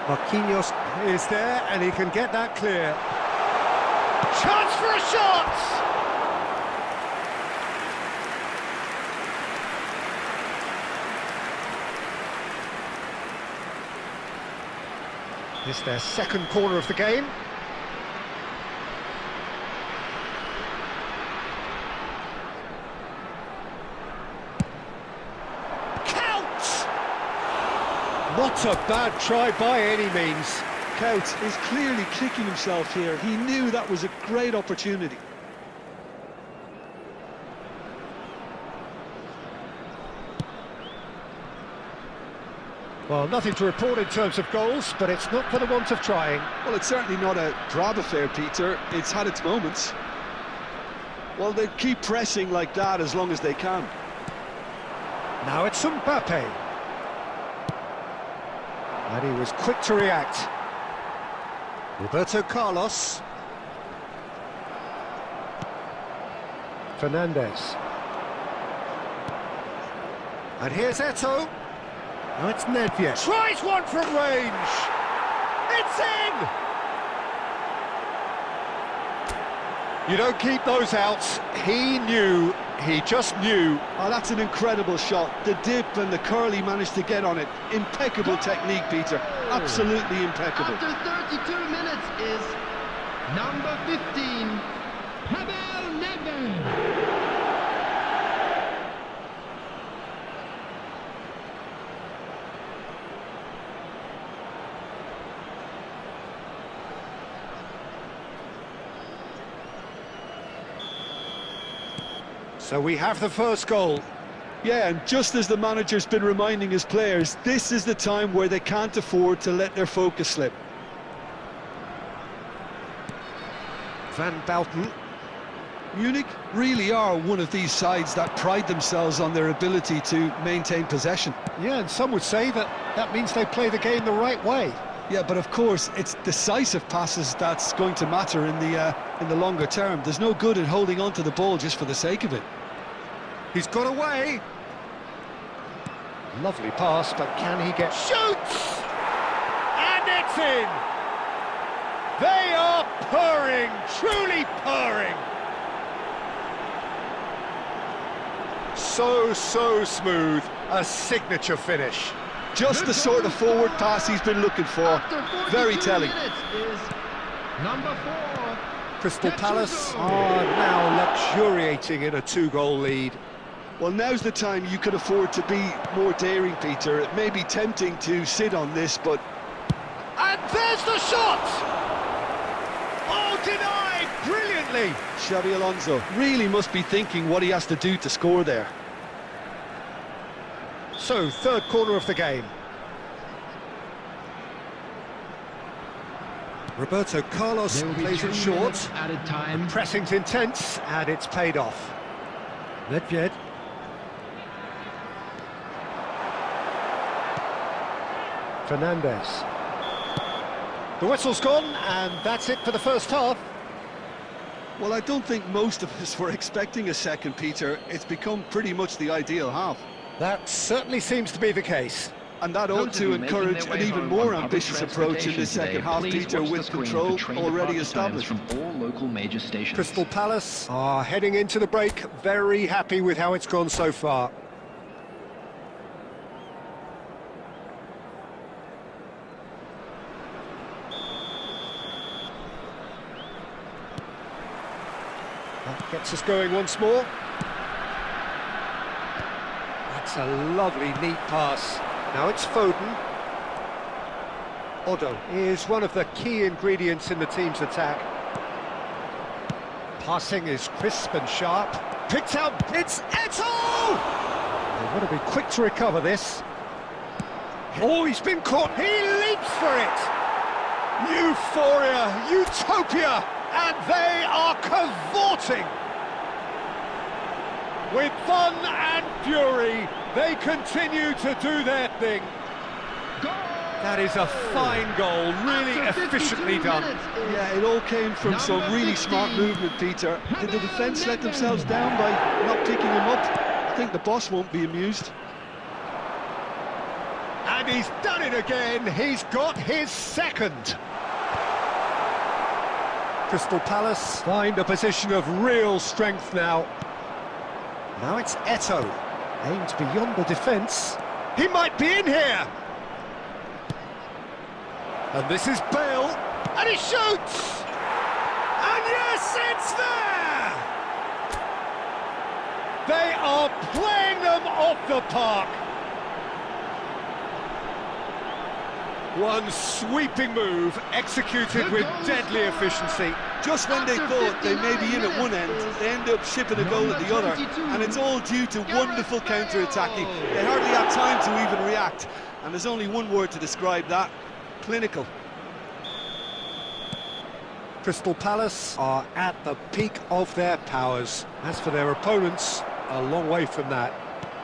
Marquinhos is there, and he can get that clear. Chance for a shot! This is their second corner of the game. Not a bad try by any means. Cout is clearly kicking himself here. He knew that was a great opportunity. Well, nothing to report in terms of goals, but it's not for the want of trying. Well, it's certainly not a drab affair, Peter. It's had its moments. Well, they keep pressing like that as long as they can. Now it's Mbappe. And he was quick to react. Roberto Carlos. Fernandez. And here's Eto'o. Now it's Nedved. Tries one from range. It's in! You don't keep those out. He knew. He just knew. Oh, that's an incredible shot. The dip and the curl he managed to get on it. Impeccable technique, Peter. Absolutely impeccable. After 32 minutes is number 15, Pavel Nedved. So we have the first goal. Yeah, and just as the manager's been reminding his players, this is the time where they can't afford to let their focus slip. Van Bouten. Munich really are one of these sides that pride themselves on their ability to maintain possession. Yeah, and some would say that that means they play the game the right way. Yeah, but of course, it's decisive passes that's going to matter in the longer term. There's no good in holding on to the ball just for the sake of it. He's got away. Lovely pass, but can he get... Shoots! And it's in! They are purring, truly purring. so smooth. A signature finish. Just the sort of forward pass he's been looking for. After 42 Very telling. minutes is number 4. Crystal Palace Gattuso. are now luxuriating in a 2-goal lead. Well, now's the time you could afford to be more daring, Peter. It may be tempting to sit on this, but... And there's the shot! Oh, denied brilliantly! Xabi Alonso really must be thinking what he has to do to score there. So, third corner of the game. Roberto Carlos There will be plays 2 it short. minutes added time. Pressing's intense, and it's paid off. Nedved. Fernandez. The whistle's gone, and that's it for the first half. Well, I don't think most of us were expecting a second, Peter. It's become pretty much the ideal half. That certainly seems to be the case. And that ought to encourage an even more ambitious approach in the second half, Peter, with control already established. From all local major stations. Crystal Palace are heading into the break, very happy with how it's gone so far. That gets us going once more. That's a lovely, neat pass. Now it's Foden. Odo is one of the key ingredients in the team's attack. Passing is crisp and sharp. Picked out, it's Eto'o! They want to be quick to recover this. Oh, he's been caught, he leaps for it! Euphoria, utopia, and they are cavorting! With fun and fury, they continue to do their thing. That is a fine goal, really efficiently done. Yeah, it all came from some really smart movement, Peter. Did the defence let themselves down by not picking him up? I think the boss won't be amused. And he's done it again, he's got his second. Crystal Palace find a position of real strength now. Now it's Eto'o, aimed beyond the defence. He might be in here! And this is Bale, and he shoots! And yes, it's there! They are playing them off the park! One sweeping move, executed with deadly efficiency. Just when they thought they may be in at one end, they end up shipping a goal at the other, and it's all due to wonderful counter-attacking. They hardly have time to even react, and there's only one word to describe that: clinical. Crystal Palace are at the peak of their powers. As for their opponents, a long way from that.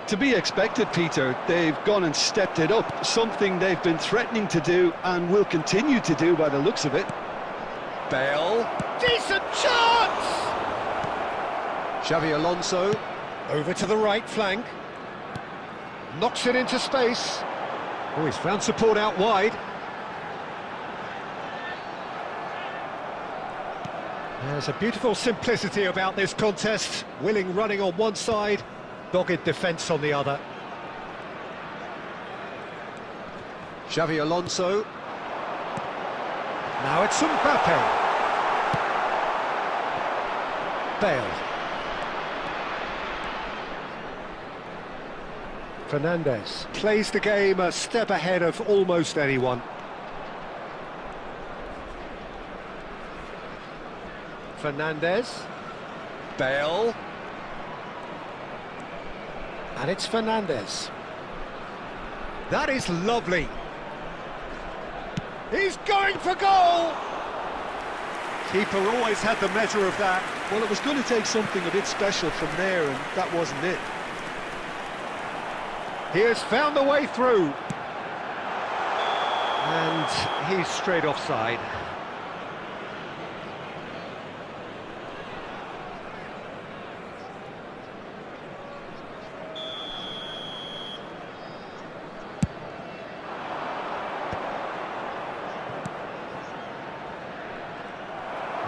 To be expected, Peter. They've gone and stepped it up, something they've been threatening to do and will continue to do by the looks of it. Bale, decent chance! Xabi Alonso, over to the right flank. Knocks it into space. Oh, he's found support out wide. There's a beautiful simplicity about this contest. Willing running on one side, dogged defence on the other. Xabi Alonso. Now it's Mbappe. Bale. Fernandez plays the game a step ahead of almost anyone. Fernandez. Bale. And it's Fernandez. That is lovely. He's going for goal! Keeper always had the measure of that. Well, it was going to take something a bit special from there, and that wasn't it. He has found the way through. And he's straight offside.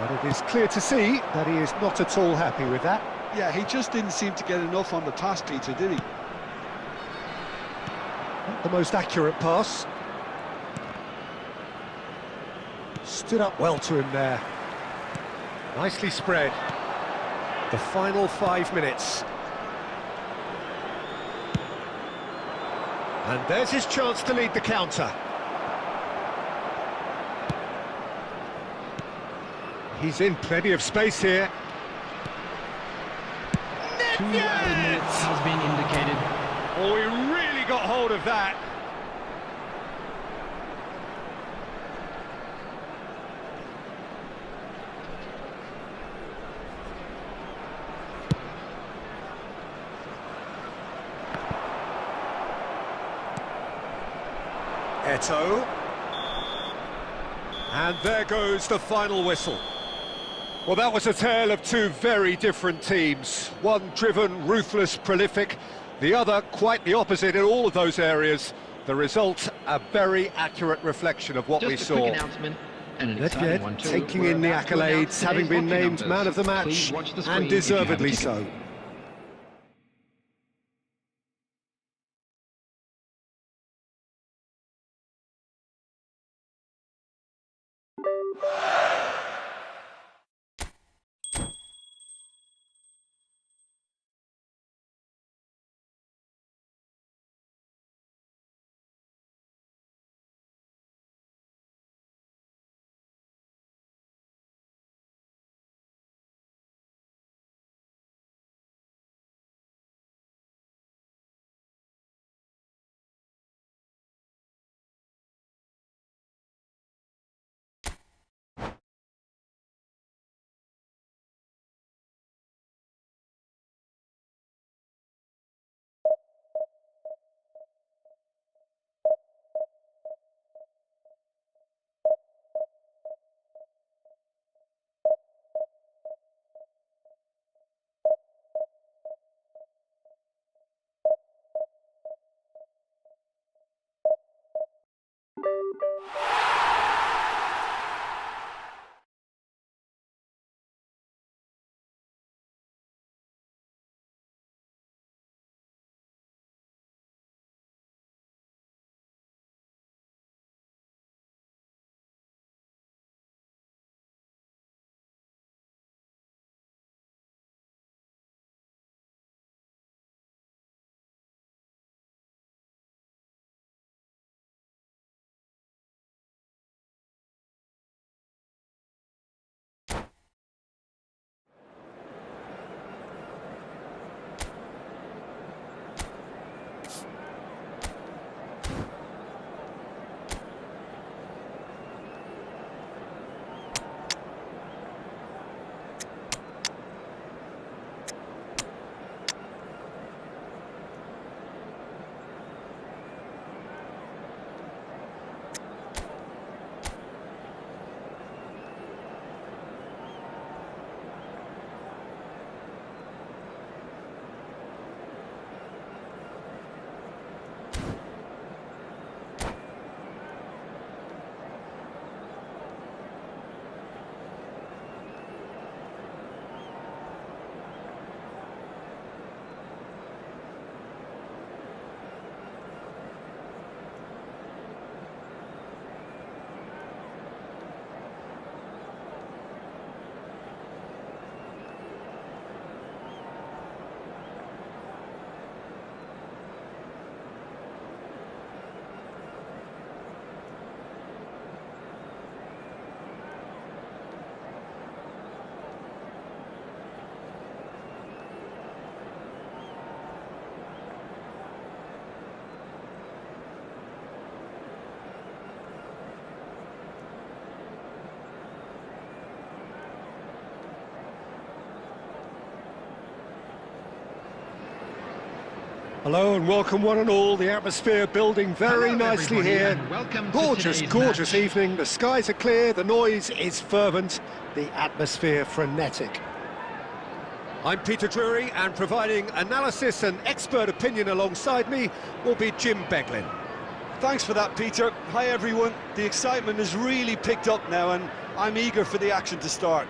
But it is clear to see that he is not at all happy with that. Yeah, he just didn't seem to get enough on the pass, Peter, did he? Not the most accurate pass. Stood up well to him there. Nicely spread. The final 5 minutes. And there's his chance to lead the counter. He's in plenty of space here. 2 added minutes has been indicated. Oh, he really got hold of that. Eto'o. And there goes the final whistle. Well, that was a tale of two very different teams. One driven, ruthless, prolific. The other quite the opposite in all of those areas. The result, a very accurate reflection of what we Just a saw. quick announcement. And an exciting one Nedved too. taking We're in the about to announce accolades, having today's been lucky named numbers. man of the match, Please watch the screen and if you have a deservedly ticket. so. Hello and welcome one and all. The atmosphere building very Hello, nicely everybody, here. and welcome to Gorgeous, today's gorgeous match. evening. The skies are clear, the noise is fervent, the atmosphere frenetic. I'm Peter Drury, and providing analysis and expert opinion alongside me will be Jim Beglin. Thanks for that, Peter. Hi, everyone. The excitement has really picked up now, and I'm eager for the action to start.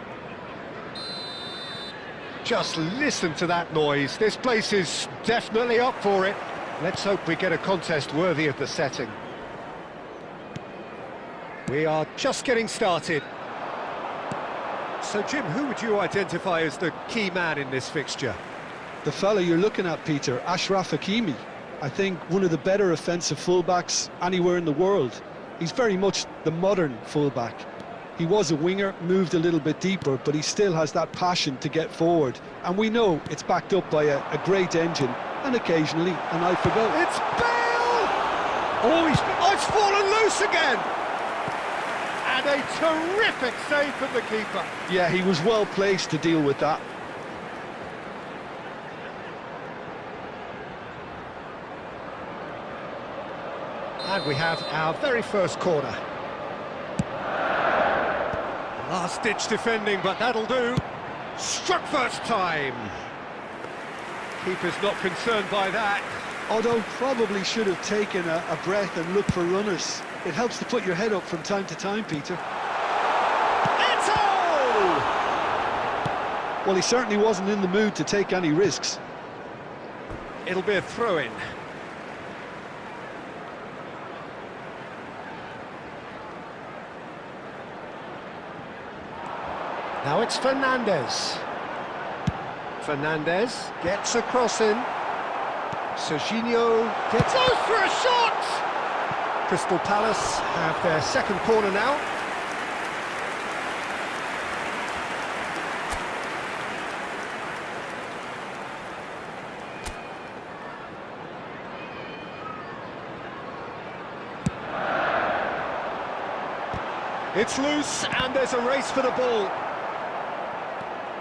Just listen to that noise. This place is definitely up for it. Let's hope we get a contest worthy of the setting. We are just getting started. So, Jim, who would you identify as the key man in this fixture? The fella you're looking at, Peter, Ashraf Hakimi. I think one of the better offensive fullbacks anywhere in the world. He's very much the modern fullback. He was a winger, moved a little bit deeper, but he still has that passion to get forward. And we know it's backed up by a great engine, and occasionally an eye for goal. It's Bale! Oh, it's fallen loose again! And a terrific save from the keeper. Yeah, he was well placed to deal with that. And we have our very first corner. Last-ditch defending, but that'll do. Struck first time. Keeper's not concerned by that. Although probably should have taken a breath and looked for runners. It helps to put your head up from time to time, Peter. Eto! Well, he certainly wasn't in the mood to take any risks. It'll be a throw-in. Now it's Fernandez. Fernandez gets a cross in. Serginho goes for a shot! Crystal Palace have their second corner now. It's loose and there's a race for the ball.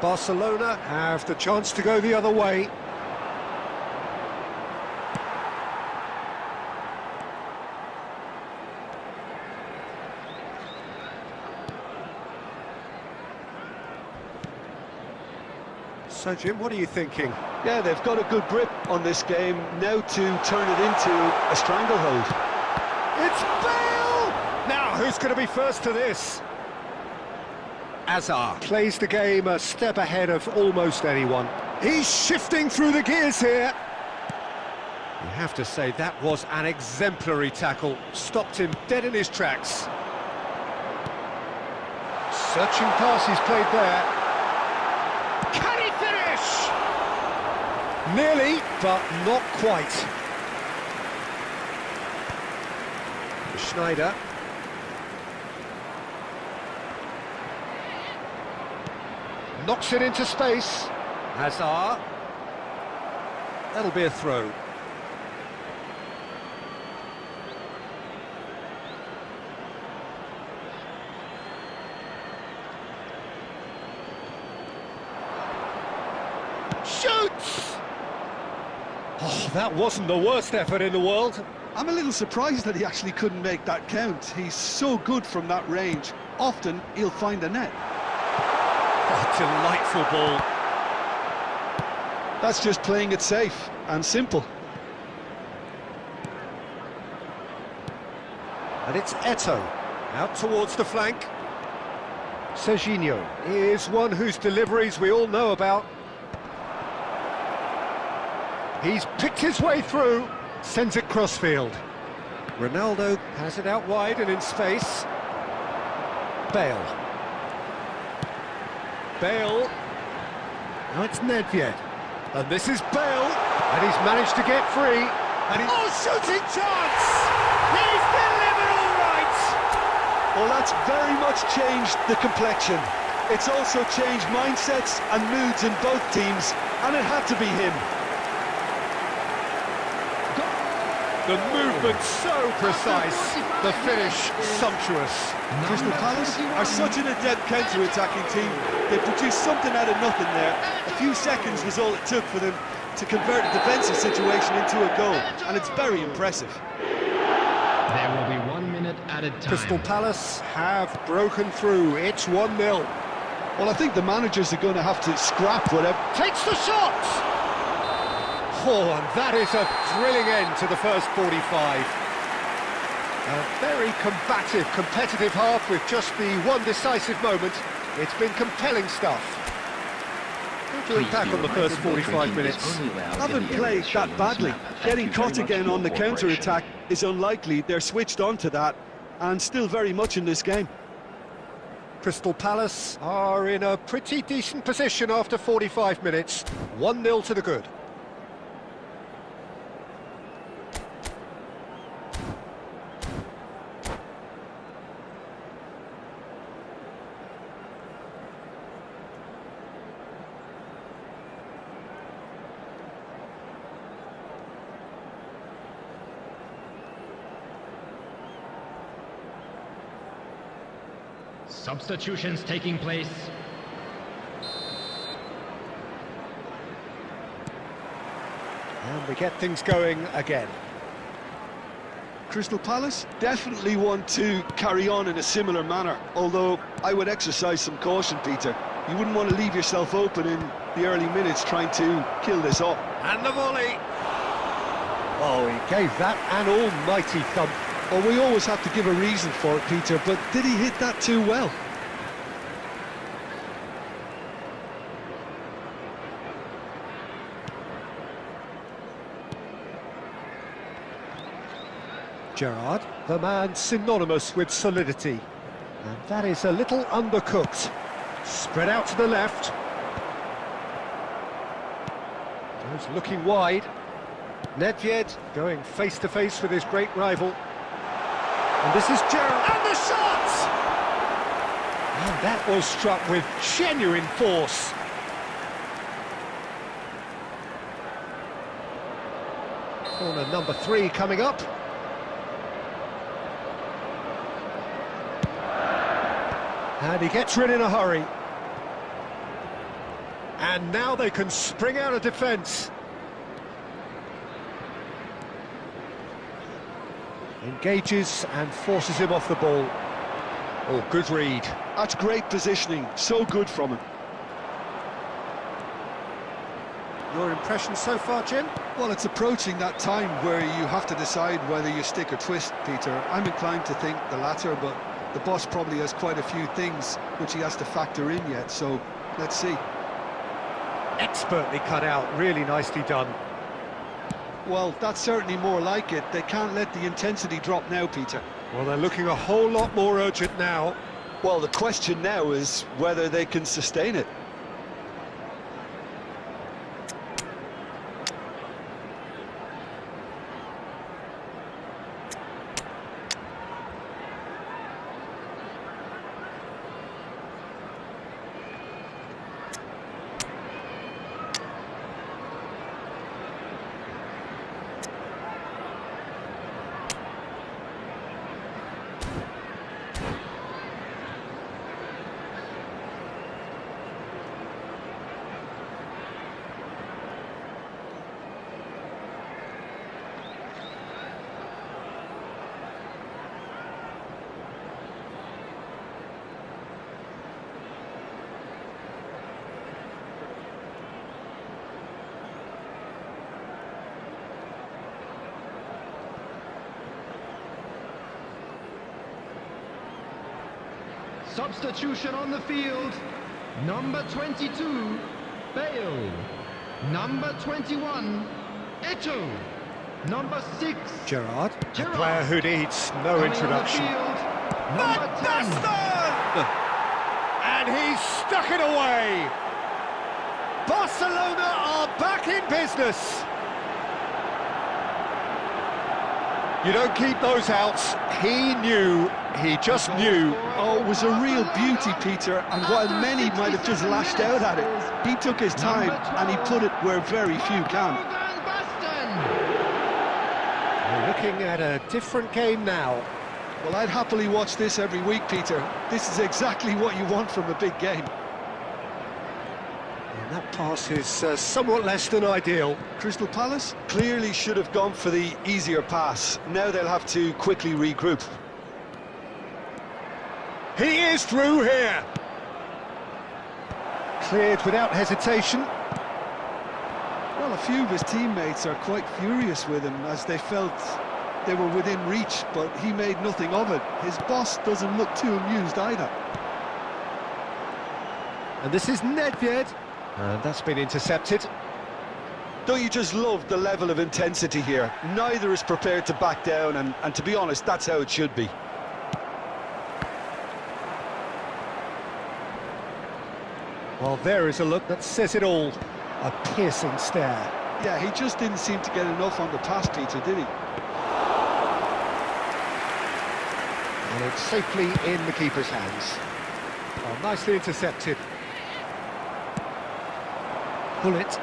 Barcelona have the chance to go the other way. So, Jim, what are you thinking? Yeah, they've got a good grip on this game, now to turn it into a stranglehold. It's Bale! Now, who's going to be first to this? Azar plays the game a step ahead of almost anyone. He's shifting through the gears here. You have to say that was an exemplary tackle. Stopped him dead in his tracks. Searching pass he's played there. Can he finish? Nearly, but not quite. Schneider. Knocks it into space. Hazard. That'll be a throw. Shoots! Oh, that wasn't the worst effort in the world. I'm a little surprised that he actually couldn't make that count. He's so good from that range. Often he'll find the net. Oh, delightful ball. That's just playing it safe and simple. And it's Eto, out towards the flank. Serginho is one whose deliveries we all know about. He's picked his way through, sends it crossfield. Ronaldo has it out wide and in space. Bale. Bale. Now it's Nedved. And this is Bale. And he's managed to get free. And oh, shooting chance! He's delivered all right! Well, that's very much changed the complexion. It's also changed mindsets and moods in both teams, and it had to be him. The movement so precise, the finish sumptuous. Crystal Palace are such an adept counter-attacking team. They produced something out of nothing there. A few seconds was all it took for them to convert a defensive situation into a goal, and it's very impressive. There will be 1 minute added time. Crystal Palace have broken through. It's 1-0. Well, I think the managers are going to have to scrap whatever. Takes the shot! Oh, and that is a thrilling end to the first 45. A very combative, competitive half with just the one decisive moment. It's been compelling stuff. How do you unpack on the first 45 minutes? Haven't played that badly. Getting caught again on the counter-attack is unlikely. They're switched on to that and still very much in this game. Crystal Palace are in a pretty decent position after 45 minutes. 1-0 to the good. Substitutions taking place. And we get things going again. Crystal Palace definitely want to carry on in a similar manner, although I would exercise some caution, Peter. You wouldn't want to leave yourself open in the early minutes trying to kill this off. And the volley! Oh, he gave that an almighty thump. Well, we always have to give a reason for it, Peter, but did he hit that too well? Gerrard, the man synonymous with solidity. And that is a little undercooked. Spread out to the left. Goes looking wide. Nedved going face-to-face with his great rival. And this is Gerrard. And the shot! And that was struck with genuine force. Corner number 3 coming up. And he gets rid in a hurry. And now they can spring out of defence. Engages and forces him off the ball. Oh, good read. That's great positioning, so good from him. Your impression so far, Jim? Well, it's approaching that time where you have to decide whether you stick or twist, Peter. I'm inclined to think the latter, but the boss probably has quite a few things which he has to factor in yet, so let's see. Expertly cut out, really nicely done. Well, that's certainly more like it. They can't let the intensity drop now, Peter. Well, they're looking a whole lot more urgent now. Well, the question now is whether they can sustain it. Substitution on the field. Number 22, Bale. Number 21, Eto'o. Number 6, Gerrard, a player who needs no introduction. Number 10. And he's stuck it away. Barcelona are back in business. You don't keep those outs. He knew, he just knew. Oh, it was a real beauty, Peter, and while many might have just lashed out at it, he took his time and he put it where very few can. We're looking at a different game now. Well, I'd happily watch this every week, Peter. This is exactly what you want from a big game. And that pass is somewhat less than ideal. Crystal Palace clearly should have gone for the easier pass. Now they'll have to quickly regroup. He is through here. Cleared without hesitation. Well, a few of his teammates are quite furious with him as they felt they were within reach, but he made nothing of it. His boss doesn't look too amused either. And this is Nedved. And that's been intercepted. Don't you just love the level of intensity here? Neither is prepared to back down, and to be honest, that's how it should be. Well, there is a look that says it all. A piercing stare. Yeah, he just didn't seem to get enough on the pass, Peter, did he? And it's safely in the keeper's hands. Oh, nicely intercepted. Bullet.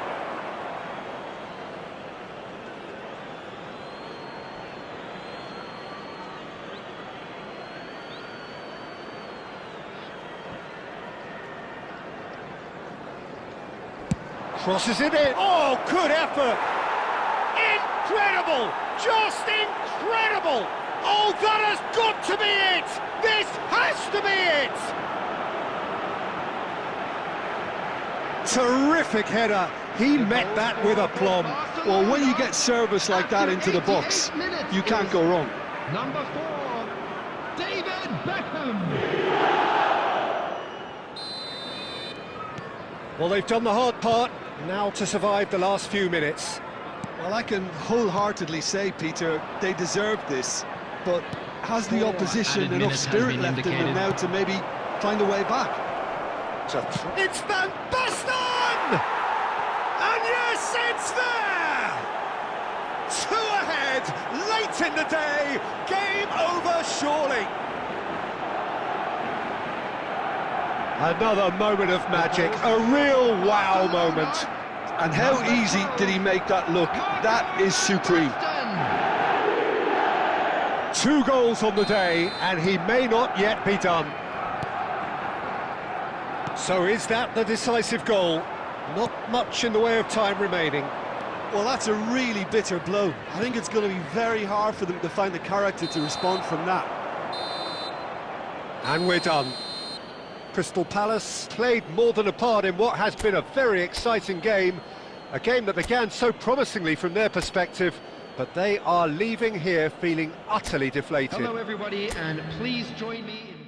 Crosses it in. Oh, good effort. Incredible. Just incredible. Oh, that has got to be it. This has to be it. Terrific header. He met that with aplomb. Well, when you get service like that into the box, you can't go wrong. Number 4, David Beckham. Well, they've done the hard part. Now to survive the last few minutes. Well, I can wholeheartedly say, Peter, they deserve this, but has the opposition Added enough minutes has spirit been left in them indicated. now to maybe find a way back? It's Van Basten! And yes, it's there! 2 ahead, late in the day, game over surely. Another moment of magic, a real wow moment. And how easy did he make that look? That is supreme. 2 goals on the day, and he may not yet be done. So is that the decisive goal? Not much in the way of time remaining. Well, that's a really bitter blow. I think it's going to be very hard for them to find the character to respond from that. And we're done. Crystal Palace played more than a part in what has been a very exciting game. A game that began so promisingly from their perspective, but they are leaving here feeling utterly deflated. Hello, everybody, and please join me in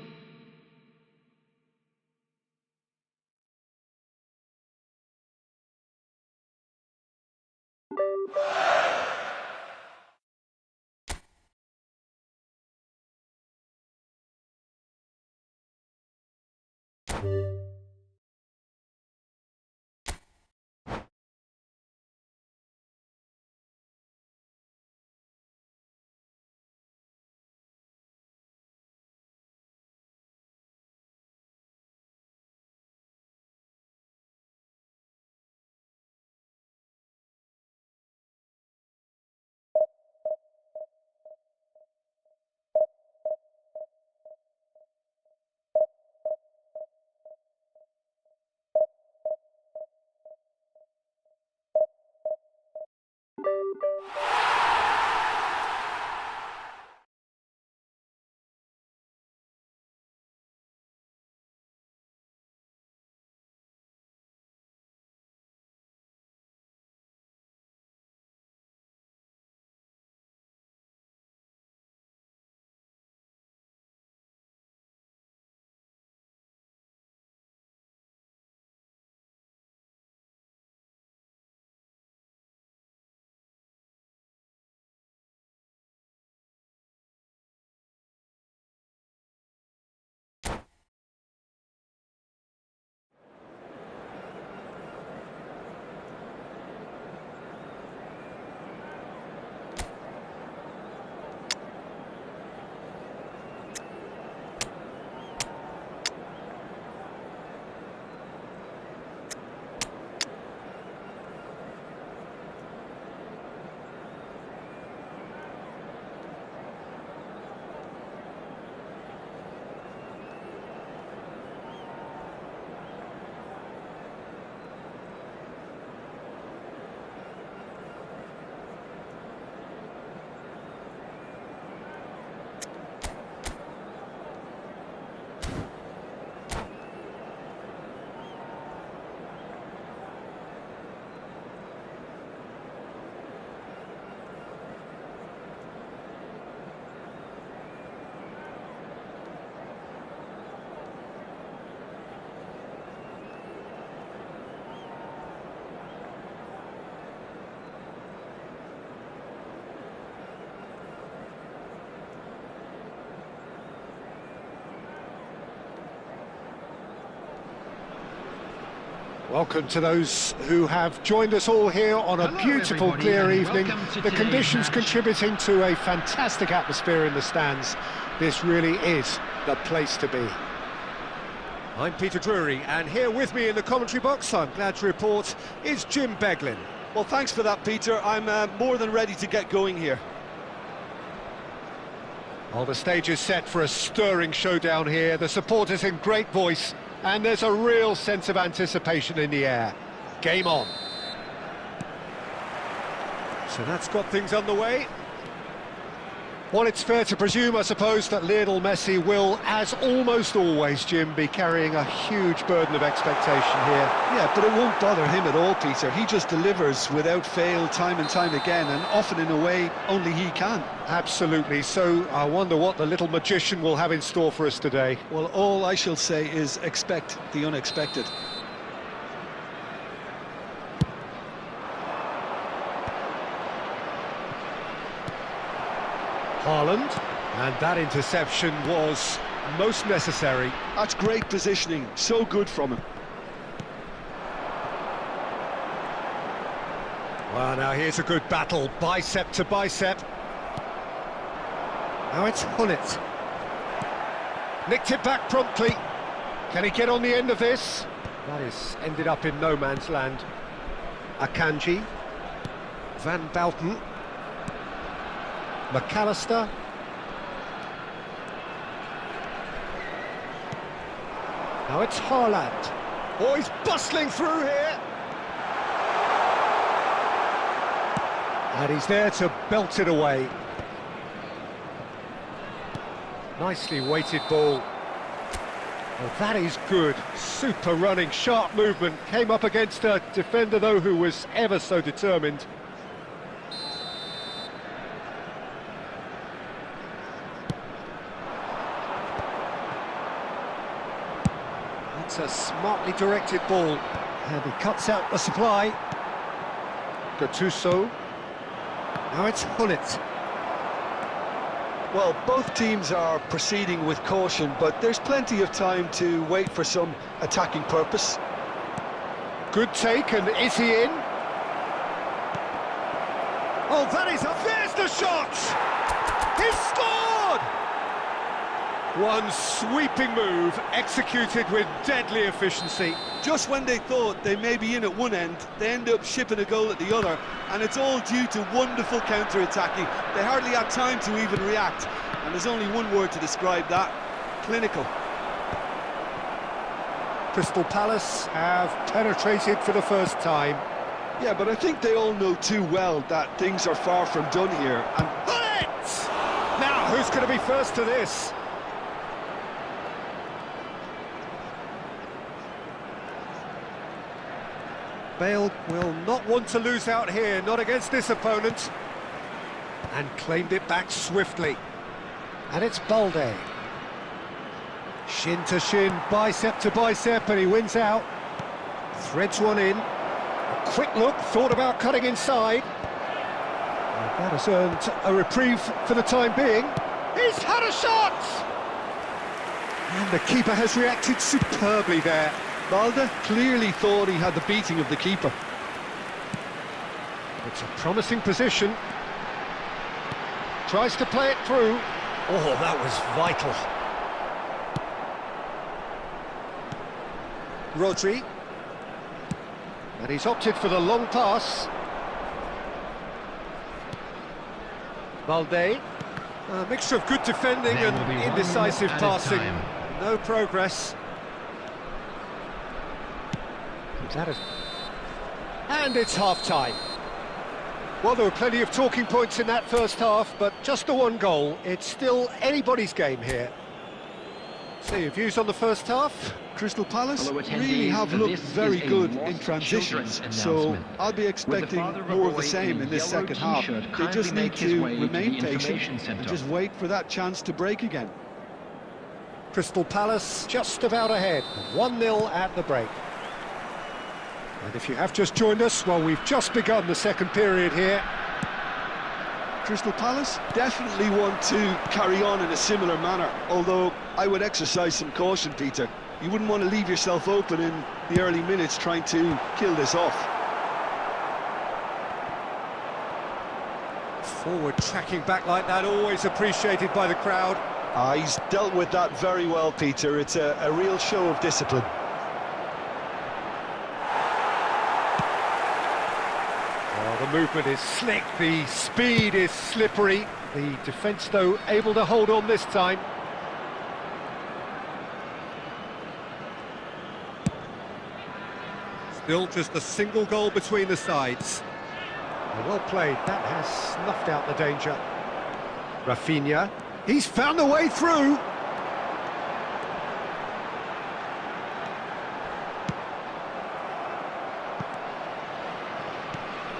Welcome to those who have joined us all here on a Hello, beautiful, everybody, clear and evening. welcome to The today's conditions match. contributing to a fantastic atmosphere in the stands. This really is the place to be. I'm Peter Drury, and here with me in the commentary box, I'm glad to report, is Jim Beglin. Well, thanks for that, Peter. I'm more than ready to get going here. Well, the stage is set for a stirring showdown here. The supporters in great voice, and there's a real sense of anticipation in the air. Game on. So that's got things underway. Well, it's fair to presume, I suppose, that Lionel Messi will, as almost always, Jim, be carrying a huge burden of expectation here. Yeah, but it won't bother him at all, Peter. He just delivers without fail time and time again, and often in a way only he can. Absolutely. So I wonder what the little magician will have in store for us today. Well, all I shall say is expect the unexpected. Haaland, and that interception was most necessary. That's great positioning, so good from him. Well, now here's a good battle, bicep to bicep. Now it's Hullet. Nicked it back promptly. Can he get on the end of this? That is ended up in no man's land. Akanji. Van Bouten. McAllister. Now it's Haaland. Oh, he's bustling through here. And he's there to belt it away. Nicely weighted ball. Well, that is good. Super running, sharp movement. Came up against a defender, though, who was ever so determined. That's a smartly directed ball. And he cuts out the supply. Gattuso. Now it's Hullet. Well, both teams are proceeding with caution, but there's plenty of time to wait for some attacking purpose. Good take, and is he in? Oh, that is up. There's the shot! He's scored! One sweeping move, executed with deadly efficiency. Just when they thought they may be in at one end, they end up shipping a goal at the other, and it's all due to wonderful counter-attacking. They hardly had time to even react, and there's only one word to describe that: clinical. Crystal Palace have penetrated for the first time. Yeah, but I think they all know too well that things are far from done here, and Bullet! Now, who's going to be first to this? Bale will not want to lose out here, not against this opponent. And claimed it back swiftly. And it's Balde. Shin to shin, bicep to bicep, and he wins out. Threads one in. A quick look, thought about cutting inside. And that has earned a reprieve for the time being. He's had a shot! And the keeper has reacted superbly there. Balde clearly thought he had the beating of the keeper. It's a promising position. Tries to play it through. Oh, that was vital. Rodri. And he's opted for the long pass. Balde. A mixture of good defending There will be and 1 indecisive added passing. time. No progress. And it's half-time. Well, there were plenty of talking points in that first half, but just the one goal. It's still anybody's game here. So your views on the first half? Crystal Palace Hello, attendees. really have looked This very is a good Lost in transitions, Children so announcement. I'll be expecting father of a more of boy the same in this yellow second half. t-shirt They just kindly need make his to way to remain the patient information and centre. just wait for that chance to break again. Crystal Palace just about ahead. 1-0 at the break. And if you have just joined us, well, we've just begun the second period here. Crystal Palace definitely want to carry on in a similar manner, although I would exercise some caution, Peter. You wouldn't want to leave yourself open in the early minutes trying to kill this off. Forward tracking back like that, always appreciated by the crowd. He's dealt with that very well, Peter. It's a real show of discipline. Oh, the movement is slick, the speed is slippery. The defence, though, able to hold on this time. Still just a single goal between the sides. Well played, that has snuffed out the danger. Rafinha, he's found a way through.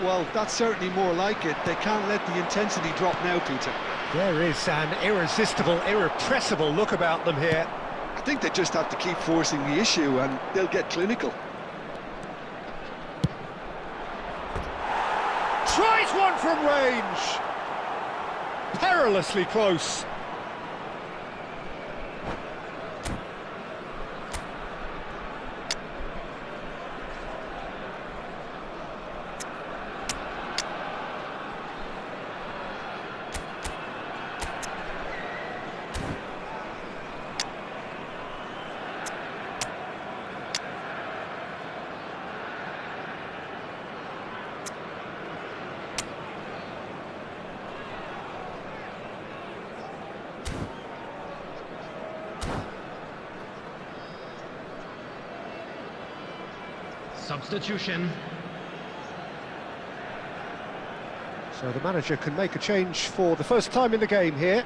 Well, that's certainly more like it. They can't let the intensity drop now, Peter. There is an irresistible, irrepressible look about them here. I think they just have to keep forcing the issue and they'll get clinical. Tries one from range. Perilously close. Substitution. So the manager can make a change for the first time in the game here.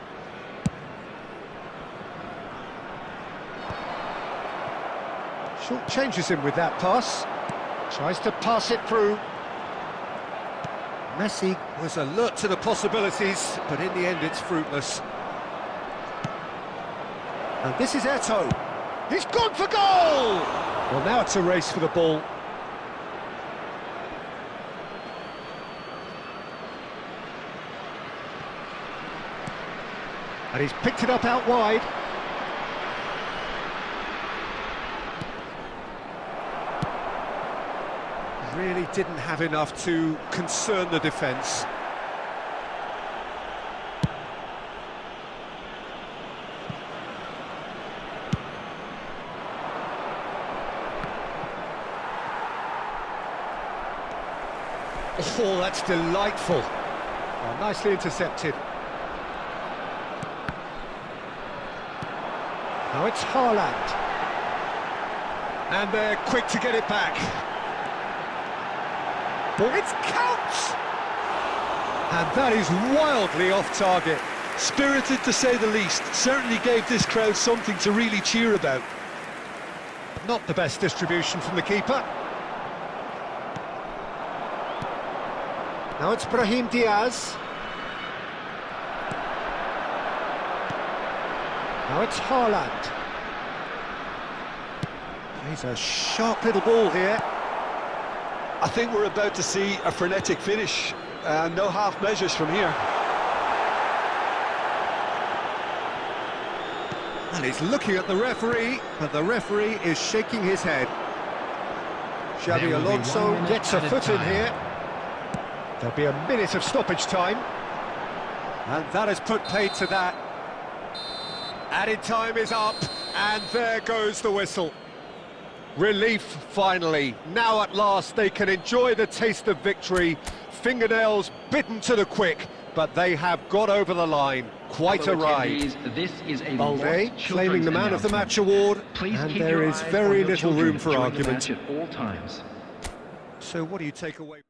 Short changes him with that pass. Tries to pass it through. Messi was alert to the possibilities, but in the end it's fruitless. And this is Eto'o. He's gone for goal! Well, now it's a race for the ball. And he's picked it up out wide. Really didn't have enough to concern the defence. Oh, that's delightful. Oh, nicely intercepted. Now it's Haaland. And they're quick to get it back. It counts! And that is wildly off target. Spirited to say the least. Certainly gave this crowd something to really cheer about. Not the best distribution from the keeper. Now it's Brahim Diaz. Now it's Haaland. He's a sharp little ball here. I think we're about to see a frenetic finish. No half measures from here. And he's looking at the referee, but the referee is shaking his head. Xabi Alonso gets a foot in here. There'll be a minute of stoppage time. And that has put paid to that. Added time is up, and there goes the whistle. Relief, finally. Now at last they can enjoy the taste of victory. Fingernails bitten to the quick, but they have got over the line. Quite a ride. This is a Balde claiming the Man of the Match award, and there is very little room for argument. At all times. So what do you take away?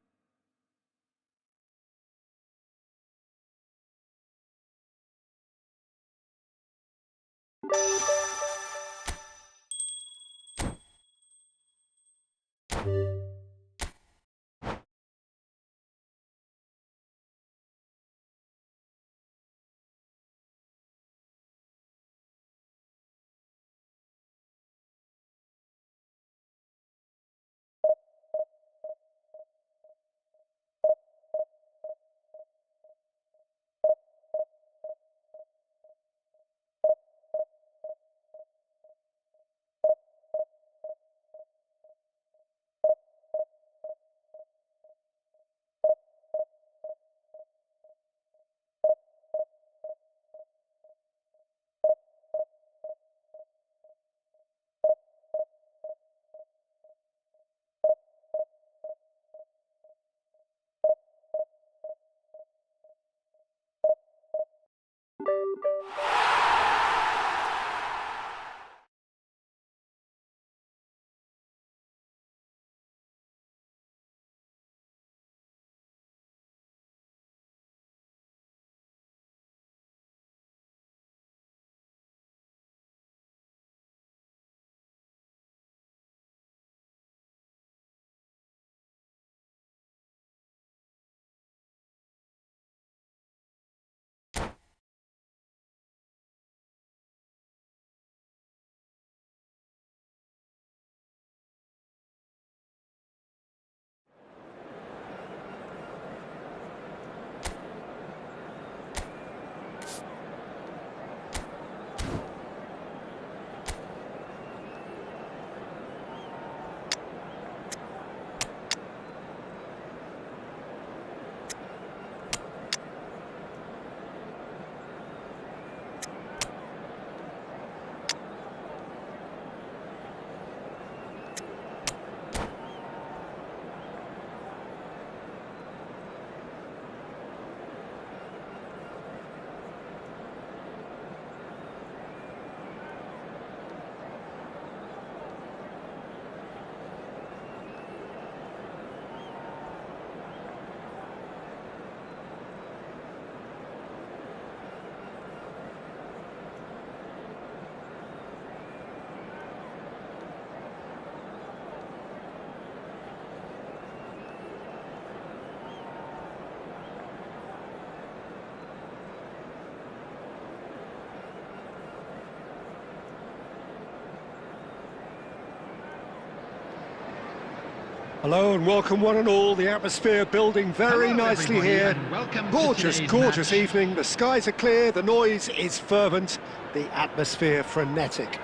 Hello and welcome one and all. The atmosphere building very Hello, nicely everybody, here. and welcome to Gorgeous, today's gorgeous match. evening. The skies are clear, the noise is fervent, the atmosphere frenetic.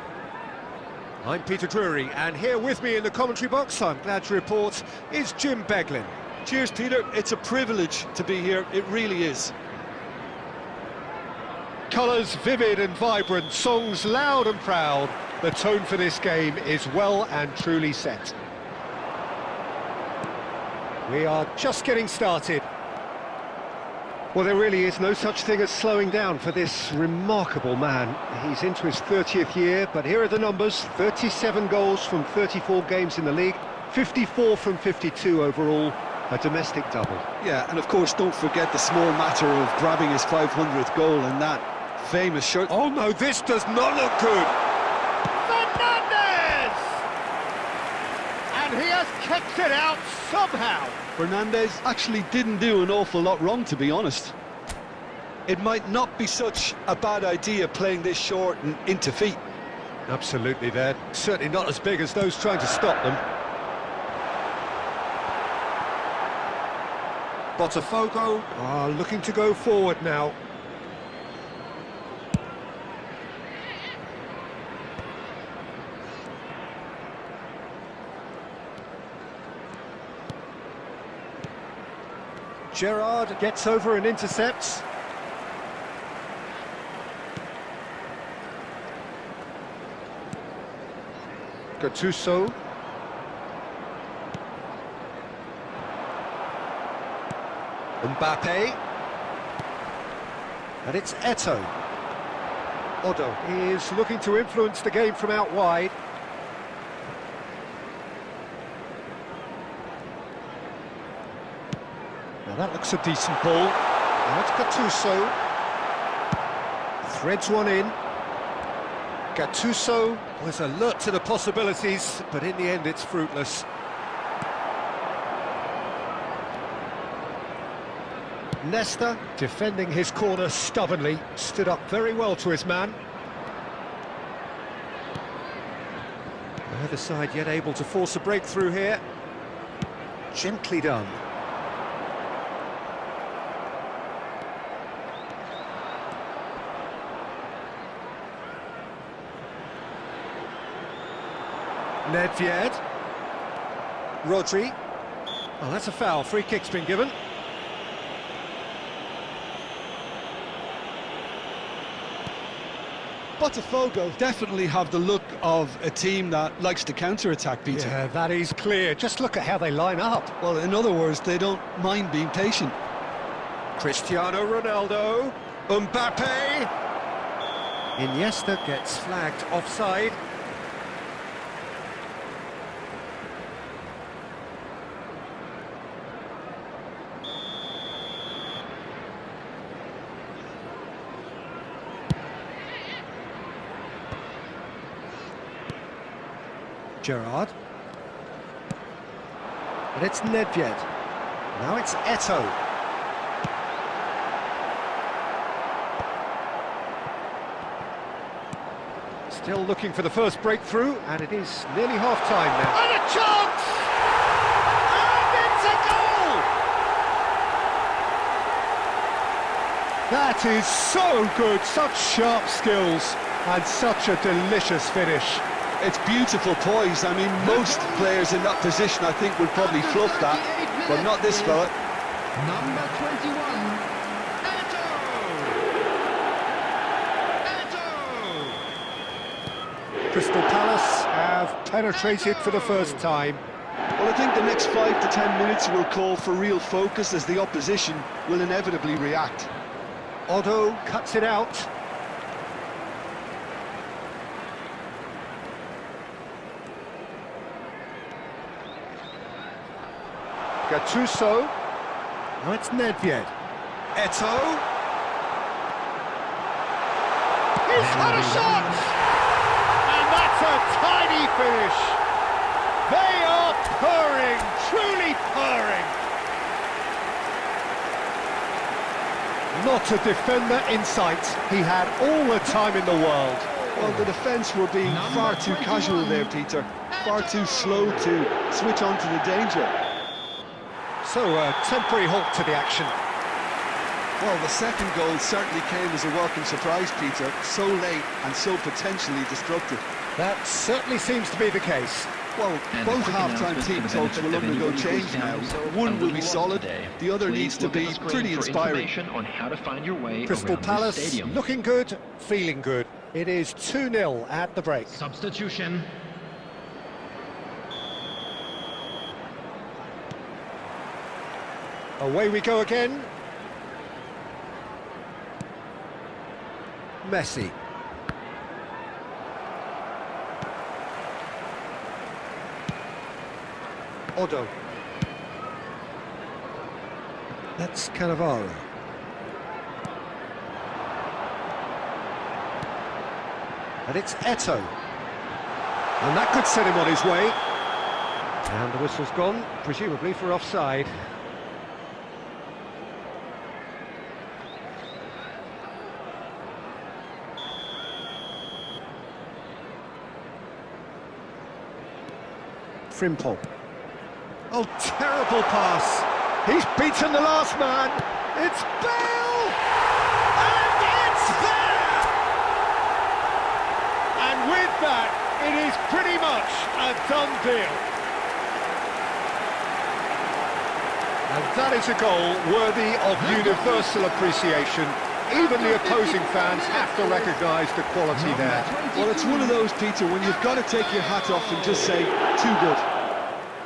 I'm Peter Drury, and here with me in the commentary box, I'm glad to report, is Jim Beglin. Cheers, Peter. It's a privilege to be here. It really is. Colours vivid and vibrant, songs loud and proud. The tone for this game is well and truly set. We are just getting started. Well, there really is no such thing as slowing down for this remarkable man. He's into his 30th year, but here are the numbers. 37 goals from 34 games in the league, 54 from 52 overall, a domestic double. Yeah, and of course, don't forget the small matter of grabbing his 500th goal and that famous shirt. Oh no, this does not look good! Fernandez! And he has kicked it out somehow! Fernandez actually didn't do an awful lot wrong, to be honest. It might not be such a bad idea playing this short and into feet. Absolutely, they're certainly not as big as those trying to stop them. Botafogo are looking to go forward now. Gerrard gets over and intercepts. Gattuso. Mbappe. And it's Eto'o. Odo is looking to influence the game from out wide. Now that looks a decent ball. Now it's Gattuso. Threads one in. Gattuso was alert to the possibilities, but in the end it's fruitless. Nesta, defending his corner stubbornly, stood up very well to his man. Neither side yet able to force a breakthrough here. Gently done. Nedved. Rodri. Oh, that's a foul. Free kick's been given. Botafogo definitely have the look of a team that likes to counter-attack, Peter. Yeah, that is clear. Just look at how they line up. Well, in other words, they don't mind being patient. Cristiano Ronaldo. Mbappe. Iniesta gets flagged offside. Gerrard. And it's Nedved. Now it's Eto'o. Still looking for the first breakthrough, and it is nearly half-time now. And a chance! And it's a goal! That is so good, such sharp skills, and such a delicious finish. It's beautiful poise. I mean, most players in that position, I think, would probably fluff that, but not this fella. Number 21, Eto'o! Crystal Palace have penetrated for the first time. Well, I think the next 5 to 10 minutes will call for real focus as the opposition will inevitably react. Odo cuts it out. Gattuso. Now it's Nedved. Eto'o. He's had a shot! And that's a tiny finish. They are purring, truly purring. Not a defender in sight. He had all the time in the world. Well, the defence were being far too casual there, Peter. far too slow to switch on to the danger. So a temporary halt to the action. Well, the second goal certainly came as a welcome surprise, Peter. So late and so potentially destructive. That certainly seems to be the case. Well, And both a quick half-time announcement team for the talks benefit will of undergo anybody who's change down now. themselves One a will little be off solid, today. the other Please needs to look at be the screen pretty for inspiring. information on how to find your way Crystal around this Palace stadium. looking good, feeling good. It is 2-0 at the break. Substitution. Away we go again. Messi. Odo. That's Cannavaro. And it's Eto'o. And that could set him on his way. And the whistle's gone, presumably for offside. Frimpong. Oh, terrible pass. He's beaten the last man. It's Bale! And it's there! And with that, it is pretty much a done deal. And that is a goal worthy of universal appreciation. Even the opposing fans have to recognise the quality there. Well, it's one of those, Peter, when you've got to take your hat off and just say, too good.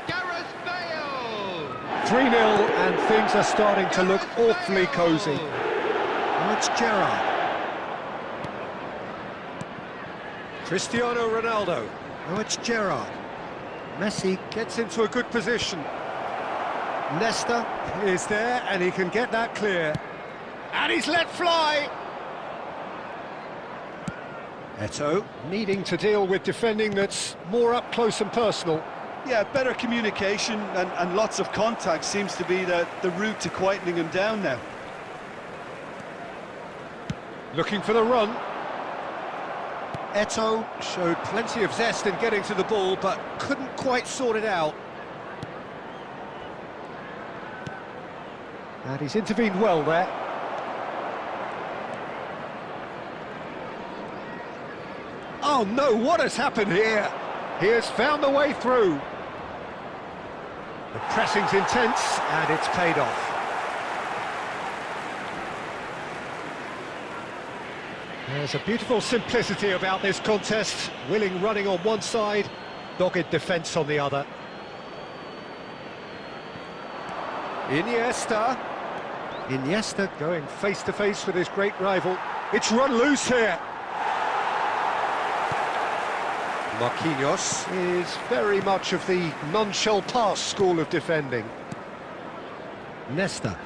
Gareth Bale! 3-0 and things are starting to look awfully cosy. Oh, it's Gerrard. Cristiano Ronaldo. Oh, it's Gerrard. Messi gets into a good position. Nesta is there and he can get that clear. And he's let fly! Eto'o needing to deal with defending that's more up close and personal. Yeah, better communication and lots of contact seems to be the route to quietening him down now. Looking for the run. Eto'o showed plenty of zest in getting to the ball, but couldn't quite sort it out. And he's intervened well there. Oh no, what has happened here? He has found the way through. The pressing's intense and it's paid off. There's a beautiful simplicity about this contest. Willing running on one side, dogged defence on the other. Iniesta. Iniesta going face to face with his great rival. It's run loose here. Marquinhos is very much of the non-shell pass school of defending. Nesta.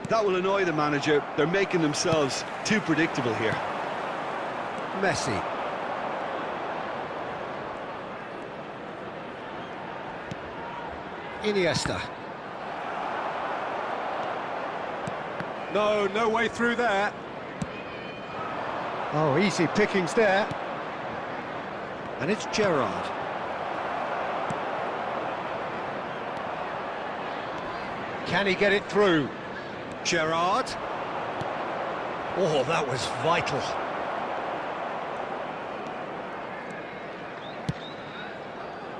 That will annoy the manager. They're making themselves too predictable here. Messi. Iniesta. No way through there. Oh, easy pickings there. And it's Gerrard. Can he get it through? Gerrard. Oh, that was vital.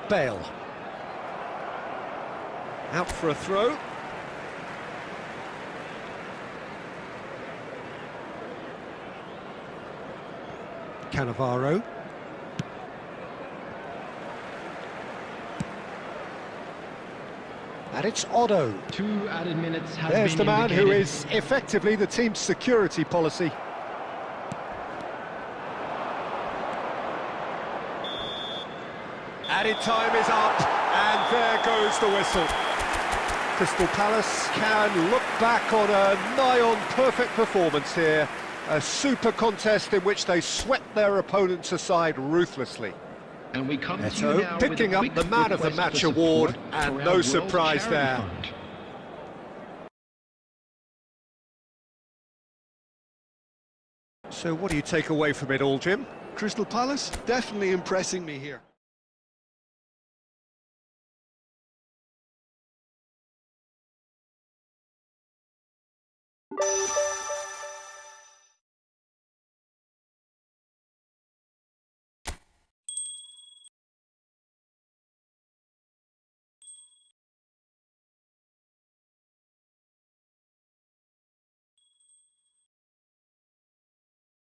Bale. Out for a throw. Cannavaro. And it's Odo. 2 added minutes has There's been the man indicated. who is effectively the team's security policy. Added time is up, and there goes the whistle. Crystal Palace can look back on a nigh-on perfect performance here. A super contest in which they swept their opponents aside ruthlessly. And we come to you Eto'o now with a picking up quick the Man of the request Match for award, support and for our no World surprise Charity there. Fund. So what do you take away from it all, Jim? Crystal Palace definitely impressing me here.